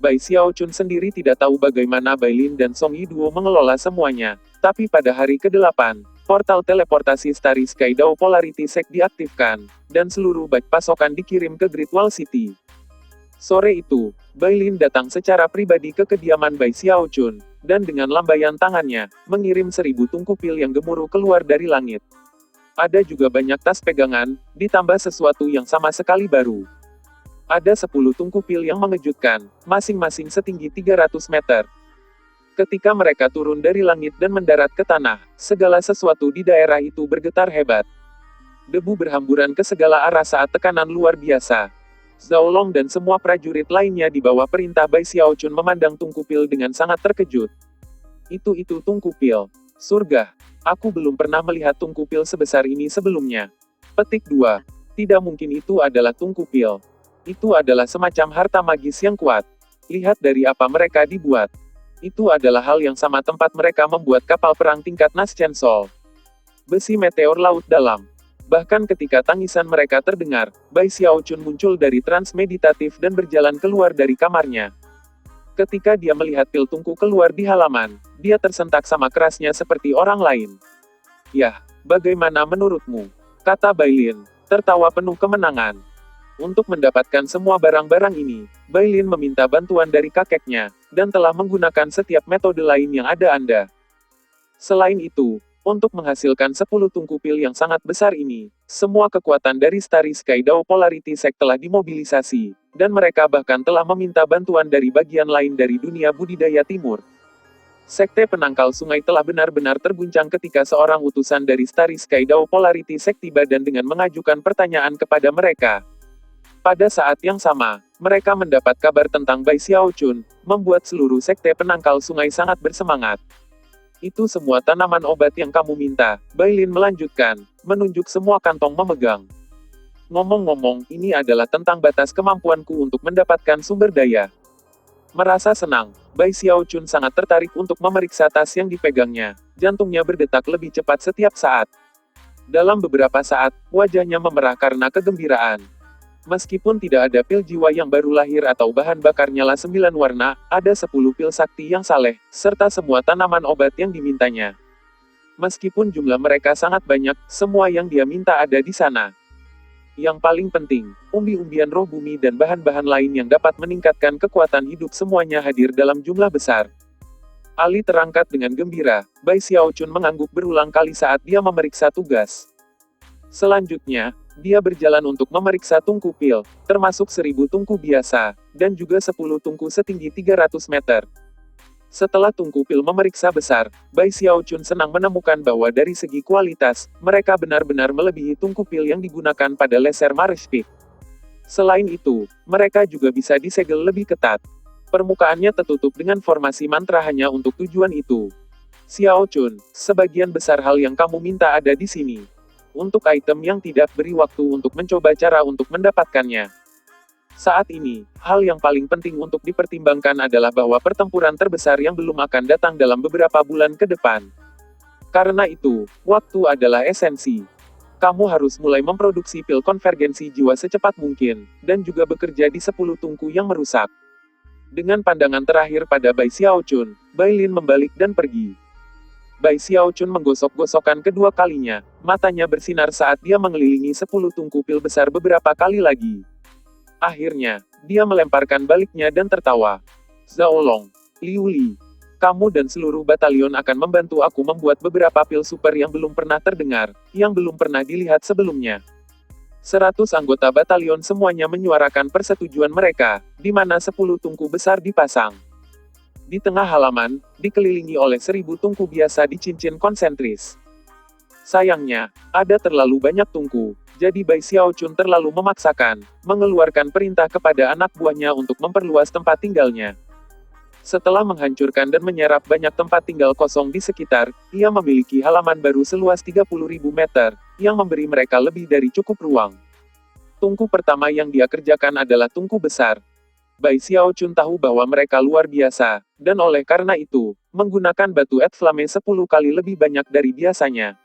Bai Xiaochun sendiri tidak tahu bagaimana Bailin dan Song Yiduo mengelola semuanya, tapi pada hari ke-8, portal teleportasi Starry Sky Dao Polarity Sect diaktifkan, dan seluruh batch pasokan dikirim ke Great Wall City. Sore itu, Bailin datang secara pribadi ke kediaman Bai Xiaochun, dan dengan lambaian tangannya, mengirim 1000 tungku pil yang gemuruh keluar dari langit. Ada juga banyak tas pegangan, ditambah sesuatu yang sama sekali baru. Ada 10 tungku pil yang mengejutkan, masing-masing setinggi 300 meter. Ketika mereka turun dari langit dan mendarat ke tanah, segala sesuatu di daerah itu bergetar hebat. Debu berhamburan ke segala arah saat tekanan luar biasa. Zhao Long dan semua prajurit lainnya di bawah perintah Bai Xiaochun memandang Tunku Pil dengan sangat terkejut. Itu Tunku Pil. Surga. Aku belum pernah melihat Tunku Pil sebesar ini sebelumnya. Petik 2. Tidak mungkin itu adalah Tunku Pil. Itu adalah semacam harta magis yang kuat. Lihat dari apa mereka dibuat. Itu adalah hal yang sama tempat mereka membuat kapal perang tingkat Naschen Sol. Besi meteor laut dalam. Bahkan ketika tangisan mereka terdengar, Bai Xiaochun muncul dari trans meditatif dan berjalan keluar dari kamarnya. Ketika dia melihat pil tungku keluar di halaman, dia tersentak sama kerasnya seperti orang lain. Yah, bagaimana menurutmu? Kata Bailin, tertawa penuh kemenangan. Untuk mendapatkan semua barang-barang ini, Bailin meminta bantuan dari kakeknya, dan telah menggunakan setiap metode lain yang ada Anda. Selain itu, untuk menghasilkan 10 tungku pil yang sangat besar ini, semua kekuatan dari Starry Sky Dao Polarity Sect telah dimobilisasi, dan mereka bahkan telah meminta bantuan dari bagian lain dari dunia budidaya timur. Sekte penangkal sungai telah benar-benar terguncang ketika seorang utusan dari Starry Sky Dao Polarity Sect tiba dan dengan mengajukan pertanyaan kepada mereka. Pada saat yang sama, mereka mendapat kabar tentang Bai Xiaochun, membuat seluruh sekte penangkal sungai sangat bersemangat. Itu semua tanaman obat yang kamu minta, Bailin melanjutkan, menunjuk semua kantong memegang. Ngomong-ngomong, ini adalah tentang batas kemampuanku untuk mendapatkan sumber daya. Merasa senang, Bai Xiaochun sangat tertarik untuk memeriksa tas yang dipegangnya, jantungnya berdetak lebih cepat setiap saat. Dalam beberapa saat, wajahnya memerah karena kegembiraan. Meskipun tidak ada pil jiwa yang baru lahir atau bahan bakar nyala 9 warna, ada 10 pil sakti yang saleh, serta semua tanaman obat yang dimintanya. Meskipun jumlah mereka sangat banyak, semua yang dia minta ada di sana. Yang paling penting, umbi-umbian roh bumi dan bahan-bahan lain yang dapat meningkatkan kekuatan hidup semuanya hadir dalam jumlah besar. Ali terangkat dengan gembira, Bai Xiaochun mengangguk berulang kali saat dia memeriksa tugas. Selanjutnya, dia berjalan untuk memeriksa tungku pil, termasuk 1000 tungku biasa, dan juga 10 tungku setinggi 300 meter. Setelah tungku pil memeriksa besar, Bai Xiaochun senang menemukan bahwa dari segi kualitas, mereka benar-benar melebihi tungku pil yang digunakan pada laser Mars Peak. Selain itu, mereka juga bisa disegel lebih ketat. Permukaannya tertutup dengan formasi mantra hanya untuk tujuan itu. Xiaochun, sebagian besar hal yang kamu minta ada di sini. Untuk item yang tidak beri waktu untuk mencoba cara untuk mendapatkannya. Saat ini, hal yang paling penting untuk dipertimbangkan adalah bahwa pertempuran terbesar yang belum akan datang dalam beberapa bulan ke depan. Karena itu, waktu adalah esensi. Kamu harus mulai memproduksi pil konvergensi jiwa secepat mungkin, dan juga bekerja di 10 tungku yang merusak. Dengan pandangan terakhir pada Bai Xiaochun, Bailin membalik dan pergi. Bai Xiaochun menggosok-gosokkan kedua kalinya, matanya bersinar saat dia mengelilingi 10 tungku pil besar beberapa kali lagi. Akhirnya, dia melemparkan baliknya dan tertawa. Zhao Long, Liu Li, kamu dan seluruh batalion akan membantu aku membuat beberapa pil super yang belum pernah terdengar, yang belum pernah dilihat sebelumnya. 100 anggota batalion semuanya menyuarakan persetujuan mereka, di mana 10 tungku besar dipasang. Di tengah halaman, dikelilingi oleh 1000 tungku biasa di cincin konsentris. Sayangnya, ada terlalu banyak tungku, jadi Bai Xiaochun terlalu memaksakan, mengeluarkan perintah kepada anak buahnya untuk memperluas tempat tinggalnya. Setelah menghancurkan dan menyerap banyak tempat tinggal kosong di sekitar, ia memiliki halaman baru seluas 30.000 meter, yang memberi mereka lebih dari cukup ruang. Tungku pertama yang dia kerjakan adalah tungku besar. Bai Xiaochun tahu bahwa mereka luar biasa, dan oleh karena itu, menggunakan batu Edflame 10 kali lebih banyak dari biasanya.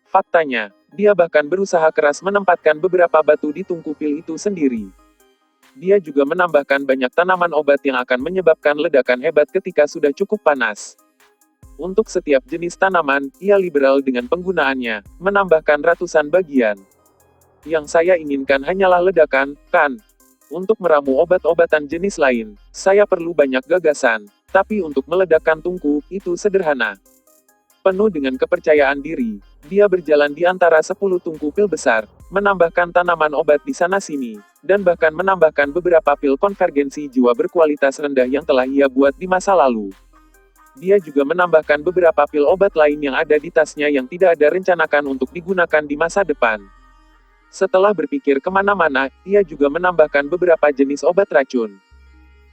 Faktanya, dia bahkan berusaha keras menempatkan beberapa batu di tungku pil itu sendiri. Dia juga menambahkan banyak tanaman obat yang akan menyebabkan ledakan hebat ketika sudah cukup panas. Untuk setiap jenis tanaman, ia liberal dengan penggunaannya, menambahkan ratusan bagian. Yang saya inginkan hanyalah ledakan, kan? Untuk meramu obat-obatan jenis lain, saya perlu banyak gagasan, tapi untuk meledakkan tungku, itu sederhana. Penuh dengan kepercayaan diri, dia berjalan di antara 10 tungku pil besar, menambahkan tanaman obat di sana-sini, dan bahkan menambahkan beberapa pil konvergensi jiwa berkualitas rendah yang telah ia buat di masa lalu. Dia juga menambahkan beberapa pil obat lain yang ada di tasnya yang tidak ada rencanakan untuk digunakan di masa depan. Setelah berpikir kemana-mana, ia juga menambahkan beberapa jenis obat racun.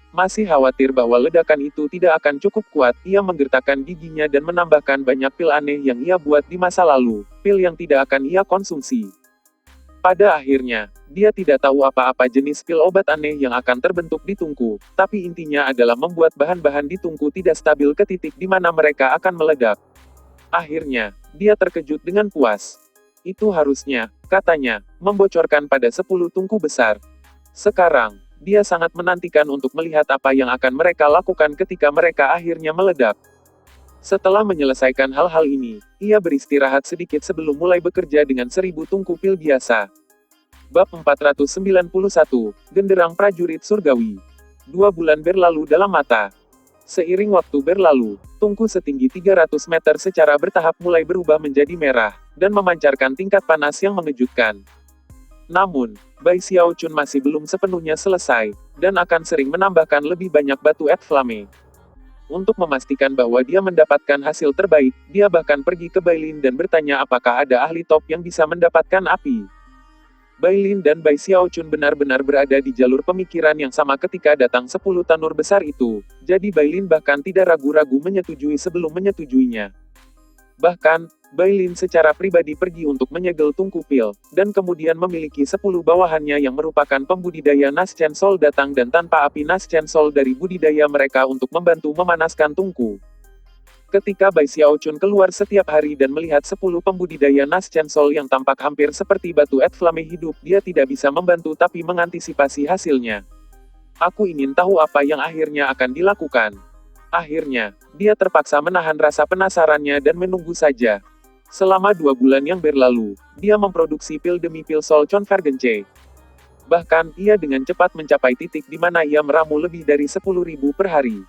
Masih khawatir bahwa ledakan itu tidak akan cukup kuat, ia menggertakkan giginya dan menambahkan banyak pil aneh yang ia buat di masa lalu, pil yang tidak akan ia konsumsi. Pada akhirnya, dia tidak tahu apa-apa jenis pil obat aneh yang akan terbentuk di tungku, tapi intinya adalah membuat bahan-bahan di tungku tidak stabil ke titik di mana mereka akan meledak. Akhirnya, dia terkejut dengan puas. Itu harusnya, katanya, membocorkan pada 10 tungku besar. Sekarang, dia sangat menantikan untuk melihat apa yang akan mereka lakukan ketika mereka akhirnya meledak. Setelah menyelesaikan hal-hal ini, ia beristirahat sedikit sebelum mulai bekerja dengan 1000 tungku pil biasa. Bab 491, Genderang Prajurit Surgawi. 2 bulan berlalu dalam mata. Seiring waktu berlalu, tungku setinggi 300 meter secara bertahap mulai berubah menjadi merah, dan memancarkan tingkat panas yang mengejutkan. Namun, Bai Xiaochun masih belum sepenuhnya selesai, dan akan sering menambahkan lebih banyak batu et flame. Untuk memastikan bahwa dia mendapatkan hasil terbaik, dia bahkan pergi ke Bailin dan bertanya apakah ada ahli top yang bisa mendapatkan api. Bailin dan Bai Xiaochun benar-benar berada di jalur pemikiran yang sama ketika datang 10 tanur besar itu, jadi Bailin bahkan tidak ragu-ragu menyetujui sebelum menyetujuinya. Bahkan, Bailin secara pribadi pergi untuk menyegel tungku pil, dan kemudian memiliki 10 bawahannya yang merupakan pembudidaya Naschen Sol datang dan tanpa api Naschen Sol dari budidaya mereka untuk membantu memanaskan tungku. Ketika Bai Xiaochun keluar setiap hari dan melihat 10 pembudidaya Naschen Sol yang tampak hampir seperti batu et flame hidup, dia tidak bisa membantu tapi mengantisipasi hasilnya. Aku ingin tahu apa yang akhirnya akan dilakukan. Akhirnya, dia terpaksa menahan rasa penasarannya dan menunggu saja. Selama 2 bulan yang berlalu, dia memproduksi pil demi pil Sol Convergence. Bahkan, ia dengan cepat mencapai titik di mana ia meramu lebih dari 10.000 per hari.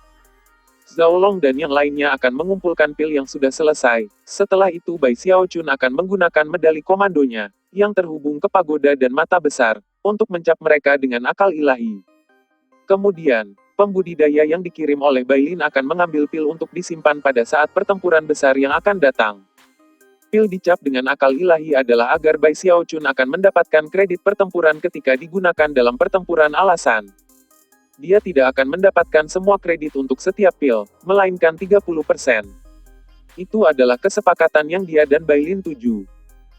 Zhao Long dan yang lainnya akan mengumpulkan pil yang sudah selesai. Setelah itu Bai Xiaochun akan menggunakan medali komandonya, yang terhubung ke pagoda dan mata besar, untuk mencap mereka dengan akal ilahi. Kemudian, pembudidaya yang dikirim oleh Bailin akan mengambil pil untuk disimpan pada saat pertempuran besar yang akan datang. Pil dicap dengan akal ilahi adalah agar Bai Xiaochun akan mendapatkan kredit pertempuran ketika digunakan dalam pertempuran alasan. Dia tidak akan mendapatkan semua kredit untuk setiap pil, melainkan 30%. Itu adalah kesepakatan yang dia dan Bailin tuju.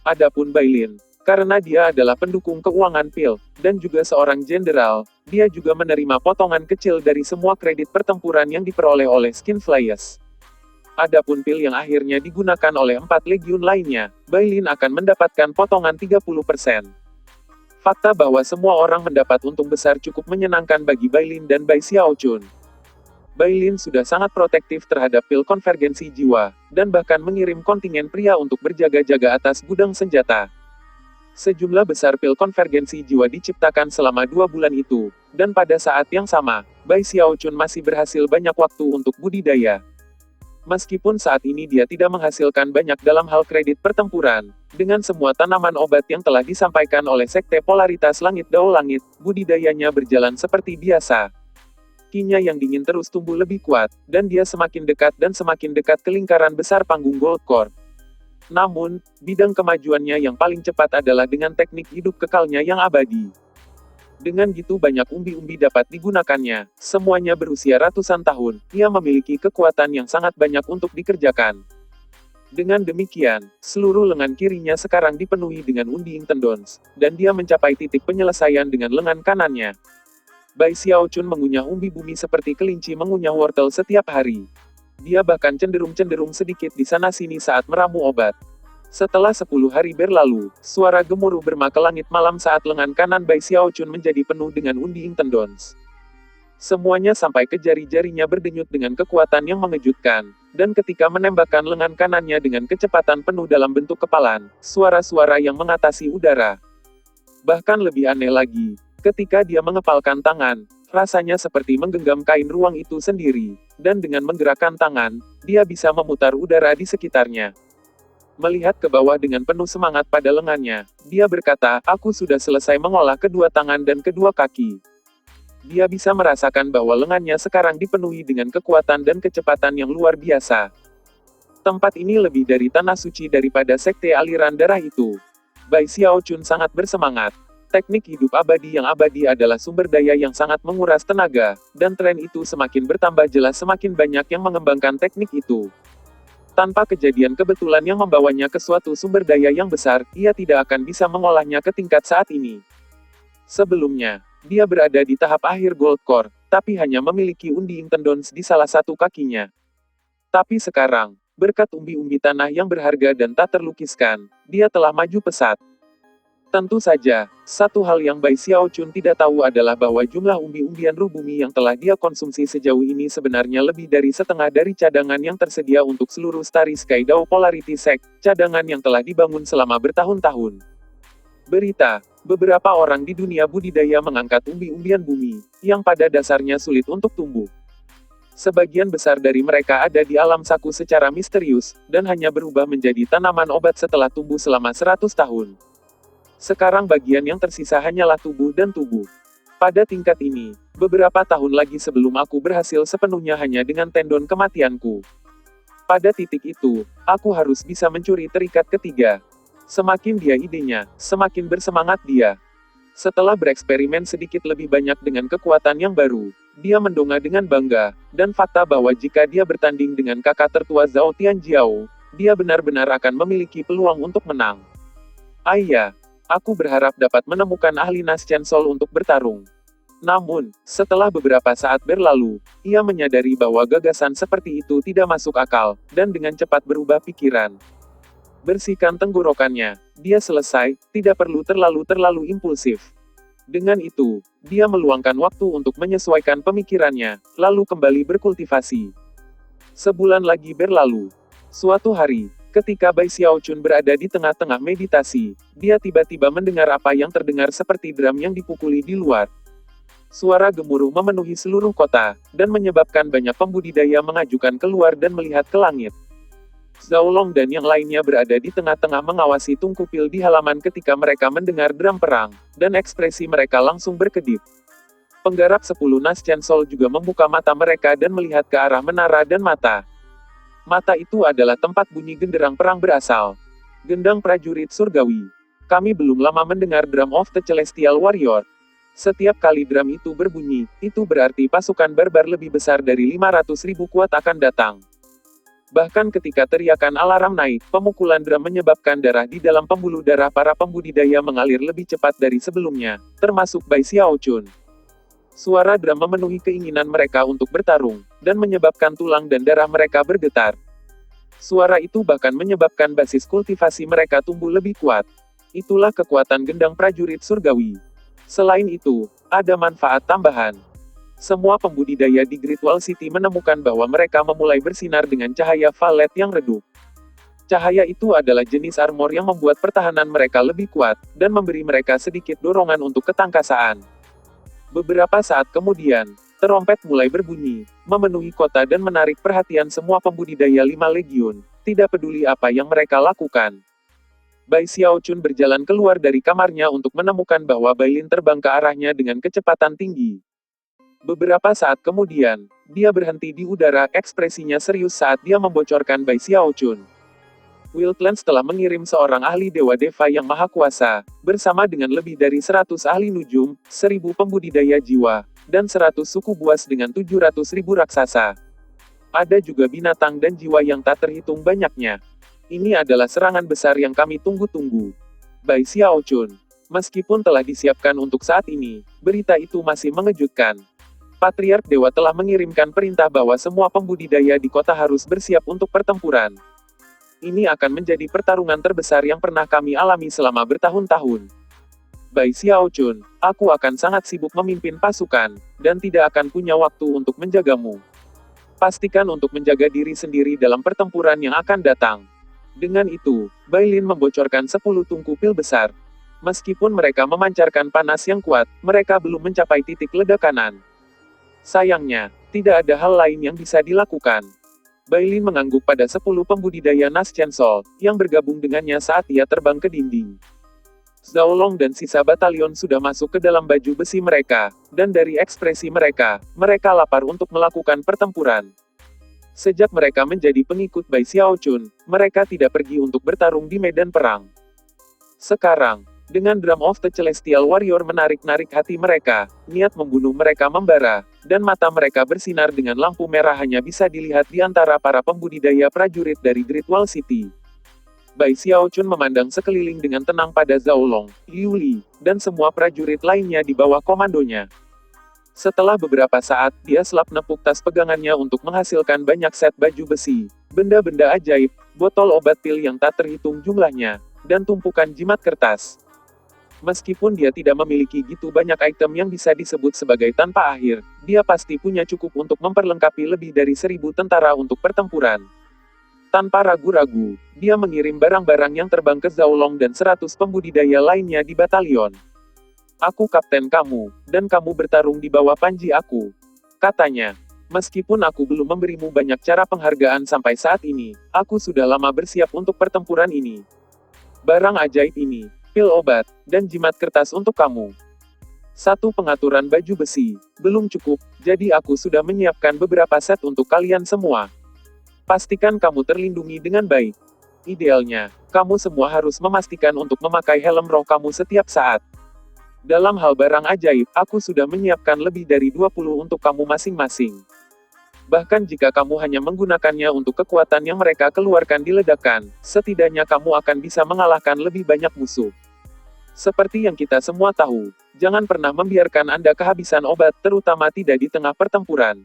Adapun Bailin, karena dia adalah pendukung keuangan pil, dan juga seorang jenderal, dia juga menerima potongan kecil dari semua kredit pertempuran yang diperoleh oleh Skin Flyers. Adapun pil yang akhirnya digunakan oleh 4 legiun lainnya, Bailin akan mendapatkan potongan 30%. Fakta bahwa semua orang mendapat untung besar cukup menyenangkan bagi Bailin dan Bai Xiaochun. Bailin sudah sangat protektif terhadap pil konvergensi jiwa, dan bahkan mengirim kontingen pria untuk berjaga-jaga atas gudang senjata. Sejumlah besar pil konvergensi jiwa diciptakan selama 2 bulan itu, dan pada saat yang sama, Bai Xiaochun masih berhasil banyak waktu untuk budidaya. Meskipun saat ini dia tidak menghasilkan banyak dalam hal kredit pertempuran, dengan semua tanaman obat yang telah disampaikan oleh Sekte Polaritas Langit Dao Langit, budidayanya berjalan seperti biasa. Kinya yang dingin terus tumbuh lebih kuat, dan dia semakin dekat ke lingkaran besar panggung Gold Core. Namun, bidang kemajuannya yang paling cepat adalah dengan teknik hidup kekalnya yang abadi. Dengan gitu banyak umbi-umbi dapat digunakannya, semuanya berusia ratusan tahun, ia memiliki kekuatan yang sangat banyak untuk dikerjakan. Dengan demikian, seluruh lengan kirinya sekarang dipenuhi dengan undi tendons, dan dia mencapai titik penyelesaian dengan lengan kanannya. Bai Xiaochun mengunyah umbi bumi seperti kelinci mengunyah wortel setiap hari. Dia bahkan cenderung sedikit di sana-sini saat meramu obat. Setelah 10 hari berlalu, suara gemuruh berma ke langit malam saat lengan kanan Bai Xiaochun menjadi penuh dengan undi tendons. Semuanya sampai ke jari-jarinya berdenyut dengan kekuatan yang mengejutkan, dan ketika menembakkan lengan kanannya dengan kecepatan penuh dalam bentuk kepalan, suara-suara yang mengatasi udara. Bahkan lebih aneh lagi, ketika dia mengepalkan tangan, rasanya seperti menggenggam kain ruang itu sendiri, dan dengan menggerakkan tangan, dia bisa memutar udara di sekitarnya. Melihat ke bawah dengan penuh semangat pada lengannya, dia berkata, "Aku sudah selesai mengolah kedua tangan dan kedua kaki." Dia bisa merasakan bahwa lengannya sekarang dipenuhi dengan kekuatan dan kecepatan yang luar biasa. Tempat ini lebih dari tanah suci daripada sekte aliran darah itu. Bai Xiaochun sangat bersemangat. Teknik hidup abadi yang abadi adalah sumber daya yang sangat menguras tenaga, dan tren itu semakin bertambah jelas semakin banyak yang mengembangkan teknik itu. Tanpa kejadian kebetulan yang membawanya ke suatu sumber daya yang besar, ia tidak akan bisa mengolahnya ke tingkat saat ini. Sebelumnya, dia berada di tahap akhir Gold Core, tapi hanya memiliki undi tendons di salah satu kakinya. Tapi sekarang, berkat umbi-umbi tanah yang berharga dan tak terlukiskan, dia telah maju pesat. Tentu saja, satu hal yang Bai Xiaochun tidak tahu adalah bahwa jumlah umbi-umbian ruh bumi yang telah dia konsumsi sejauh ini sebenarnya lebih dari setengah dari cadangan yang tersedia untuk seluruh Starry Sky Dao Polarity Sect, cadangan yang telah dibangun selama bertahun-tahun. Berita, beberapa orang di dunia budidaya mengangkat umbi-umbian bumi, yang pada dasarnya sulit untuk tumbuh. Sebagian besar dari mereka ada di alam saku secara misterius, dan hanya berubah menjadi tanaman obat setelah tumbuh selama 100 tahun. Sekarang bagian yang tersisa hanyalah tubuh dan tubuh. Pada tingkat ini, beberapa tahun lagi sebelum aku berhasil sepenuhnya hanya dengan tendon kematianku. Pada titik itu, aku harus bisa mencuri terikat ketiga. Semakin dia idenya, semakin bersemangat dia. Setelah bereksperimen sedikit lebih banyak dengan kekuatan yang baru, dia mendongak dengan bangga, dan fakta bahwa jika dia bertanding dengan kakak tertua Zhao Tianjiao, dia benar-benar akan memiliki peluang untuk menang. Ayah. Aku berharap dapat menemukan ahli Naschen Soul untuk bertarung. Namun, setelah beberapa saat berlalu, ia menyadari bahwa gagasan seperti itu tidak masuk akal, dan dengan cepat berubah pikiran. Bersihkan tenggorokannya, dia selesai, tidak perlu terlalu impulsif. Dengan itu, dia meluangkan waktu untuk menyesuaikan pemikirannya, lalu kembali berkultivasi. Sebulan lagi berlalu. Suatu hari, ketika Bai Xiaochun berada di tengah-tengah meditasi, dia tiba-tiba mendengar apa yang terdengar seperti drum yang dipukuli di luar. Suara gemuruh memenuhi seluruh kota, dan menyebabkan banyak pembudidaya mengajukan keluar dan melihat ke langit. Zhao Long dan yang lainnya berada di tengah-tengah mengawasi tungkupil di halaman ketika mereka mendengar drum perang, dan ekspresi mereka langsung berkedip. Penggarap 10 Naschen Soul juga membuka mata mereka dan melihat ke arah menara dan mata. Mata itu adalah tempat bunyi genderang perang berasal. Gendang prajurit surgawi. Kami belum lama mendengar drum of the Celestial Warrior. Setiap kali drum itu berbunyi, itu berarti pasukan barbar lebih besar dari 500.000 kuat akan datang. Bahkan ketika teriakan alarm naik, pemukulan drum menyebabkan darah di dalam pembuluh darah para pembudidaya mengalir lebih cepat dari sebelumnya, termasuk Bai Xiaochun. Suara drum memenuhi keinginan mereka untuk bertarung, dan menyebabkan tulang dan darah mereka bergetar. Suara itu bahkan menyebabkan basis kultivasi mereka tumbuh lebih kuat. Itulah kekuatan gendang prajurit surgawi. Selain itu, ada manfaat tambahan. Semua pembudidaya di Great Wall City menemukan bahwa mereka memulai bersinar dengan cahaya violet yang redup. Cahaya itu adalah jenis armor yang membuat pertahanan mereka lebih kuat, dan memberi mereka sedikit dorongan untuk ketangkasaan. Beberapa saat kemudian, terompet mulai berbunyi, memenuhi kota dan menarik perhatian semua pembudidaya 5 legiun, tidak peduli apa yang mereka lakukan. Bai Xiaochun berjalan keluar dari kamarnya untuk menemukan bahwa Bailin terbang ke arahnya dengan kecepatan tinggi. Beberapa saat kemudian, dia berhenti di udara, ekspresinya serius saat dia membocorkan Bai Xiaochun. Wildlands telah mengirim seorang ahli Dewa Deva yang maha kuasa, bersama dengan lebih dari 100 ahli nujum, 1000 pembudidaya jiwa, dan 100 suku buas dengan 700.000 raksasa. Ada juga binatang dan jiwa yang tak terhitung banyaknya. Ini adalah serangan besar yang kami tunggu-tunggu. Bai Xiaochun. Meskipun telah disiapkan untuk saat ini, berita itu masih mengejutkan. Patriark Dewa telah mengirimkan perintah bahwa semua pembudidaya di kota harus bersiap untuk pertempuran. Ini akan menjadi pertarungan terbesar yang pernah kami alami selama bertahun-tahun. Bai Xiaochun, aku akan sangat sibuk memimpin pasukan, dan tidak akan punya waktu untuk menjagamu. Pastikan untuk menjaga diri sendiri dalam pertempuran yang akan datang. Dengan itu, Bailin membocorkan 10 tungku pil besar. Meskipun mereka memancarkan panas yang kuat, mereka belum mencapai titik ledakan. Sayangnya, tidak ada hal lain yang bisa dilakukan. Bailin mengangguk pada 10 pembudidaya Naschen Soul, yang bergabung dengannya saat ia terbang ke dinding. Zhao Long dan sisa batalion sudah masuk ke dalam baju besi mereka, dan dari ekspresi mereka, mereka lapar untuk melakukan pertempuran. Sejak mereka menjadi pengikut Bai Xiaochun, mereka tidak pergi untuk bertarung di medan perang. Sekarang, dengan Drum of the Celestial Warrior menarik-narik hati mereka, niat membunuh mereka membara, dan mata mereka bersinar dengan lampu merah hanya bisa dilihat di antara para pembudidaya prajurit dari Great Wall City. Bai Xiaochun memandang sekeliling dengan tenang pada Zhao Long, Liu Li, dan semua prajurit lainnya di bawah komandonya. Setelah beberapa saat, dia selap nepuk tas pegangannya untuk menghasilkan banyak set baju besi, benda-benda ajaib, botol obat pil yang tak terhitung jumlahnya, dan tumpukan jimat kertas. Meskipun dia tidak memiliki gitu banyak item yang bisa disebut sebagai tanpa akhir, dia pasti punya cukup untuk memperlengkapi lebih dari 1.000 tentara untuk pertempuran. Tanpa ragu-ragu, dia mengirim barang-barang yang terbang ke Zhao Long dan 100 pembudidaya lainnya di batalion. Aku kapten kamu, dan kamu bertarung di bawah panji aku. Katanya. Meskipun aku belum memberimu banyak cara penghargaan sampai saat ini, aku sudah lama bersiap untuk pertempuran ini. Barang ajaib ini, pil obat, dan jimat kertas untuk kamu. Satu pengaturan baju besi, belum cukup, jadi aku sudah menyiapkan beberapa set untuk kalian semua. Pastikan kamu terlindungi dengan baik. Idealnya, kamu semua harus memastikan untuk memakai helm roh kamu setiap saat. Dalam hal barang ajaib, aku sudah menyiapkan lebih dari 20 untuk kamu masing-masing. Bahkan jika kamu hanya menggunakannya untuk kekuatan yang mereka keluarkan di ledakan, setidaknya kamu akan bisa mengalahkan lebih banyak musuh. Seperti yang kita semua tahu, jangan pernah membiarkan Anda kehabisan obat, terutama tidak di tengah pertempuran.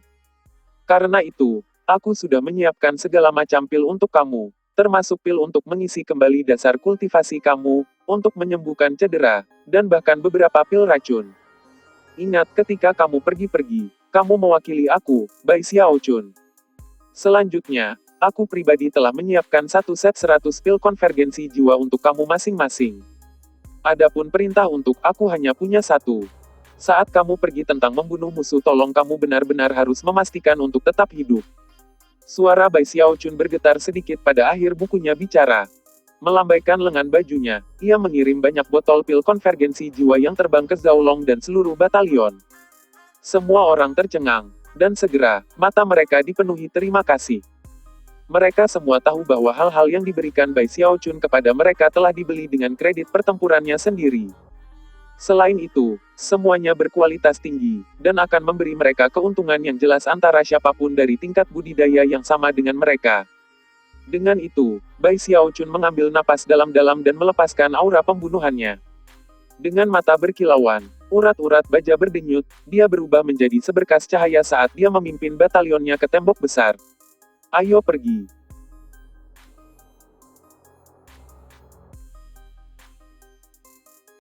Karena itu, aku sudah menyiapkan segala macam pil untuk kamu, termasuk pil untuk mengisi kembali dasar kultivasi kamu, untuk menyembuhkan cedera, dan bahkan beberapa pil racun. Ingat ketika kamu pergi-pergi, kamu mewakili aku, Bai Xiaochun. Selanjutnya, aku pribadi telah menyiapkan satu set 100 pil konvergensi jiwa untuk kamu masing-masing. Adapun perintah untuk aku hanya punya satu. Saat kamu pergi tentang membunuh musuh, tolong kamu benar-benar harus memastikan untuk tetap hidup. Suara Bai Xiaochun bergetar sedikit pada akhir bukunya bicara. Melambaikan lengan bajunya, ia mengirim banyak botol pil konvergensi jiwa yang terbang ke Zhao Long dan seluruh batalion. Semua orang tercengang, dan segera, mata mereka dipenuhi terima kasih. Mereka semua tahu bahwa hal-hal yang diberikan Bai Xiaochun kepada mereka telah dibeli dengan kredit pertempurannya sendiri. Selain itu, semuanya berkualitas tinggi, dan akan memberi mereka keuntungan yang jelas antara siapapun dari tingkat budidaya yang sama dengan mereka. Dengan itu, Bai Xiaochun mengambil napas dalam-dalam dan melepaskan aura pembunuhannya. Dengan mata berkilauan, urat-urat baja berdenyut, dia berubah menjadi seberkas cahaya saat dia memimpin batalionnya ke tembok besar. Ayo pergi.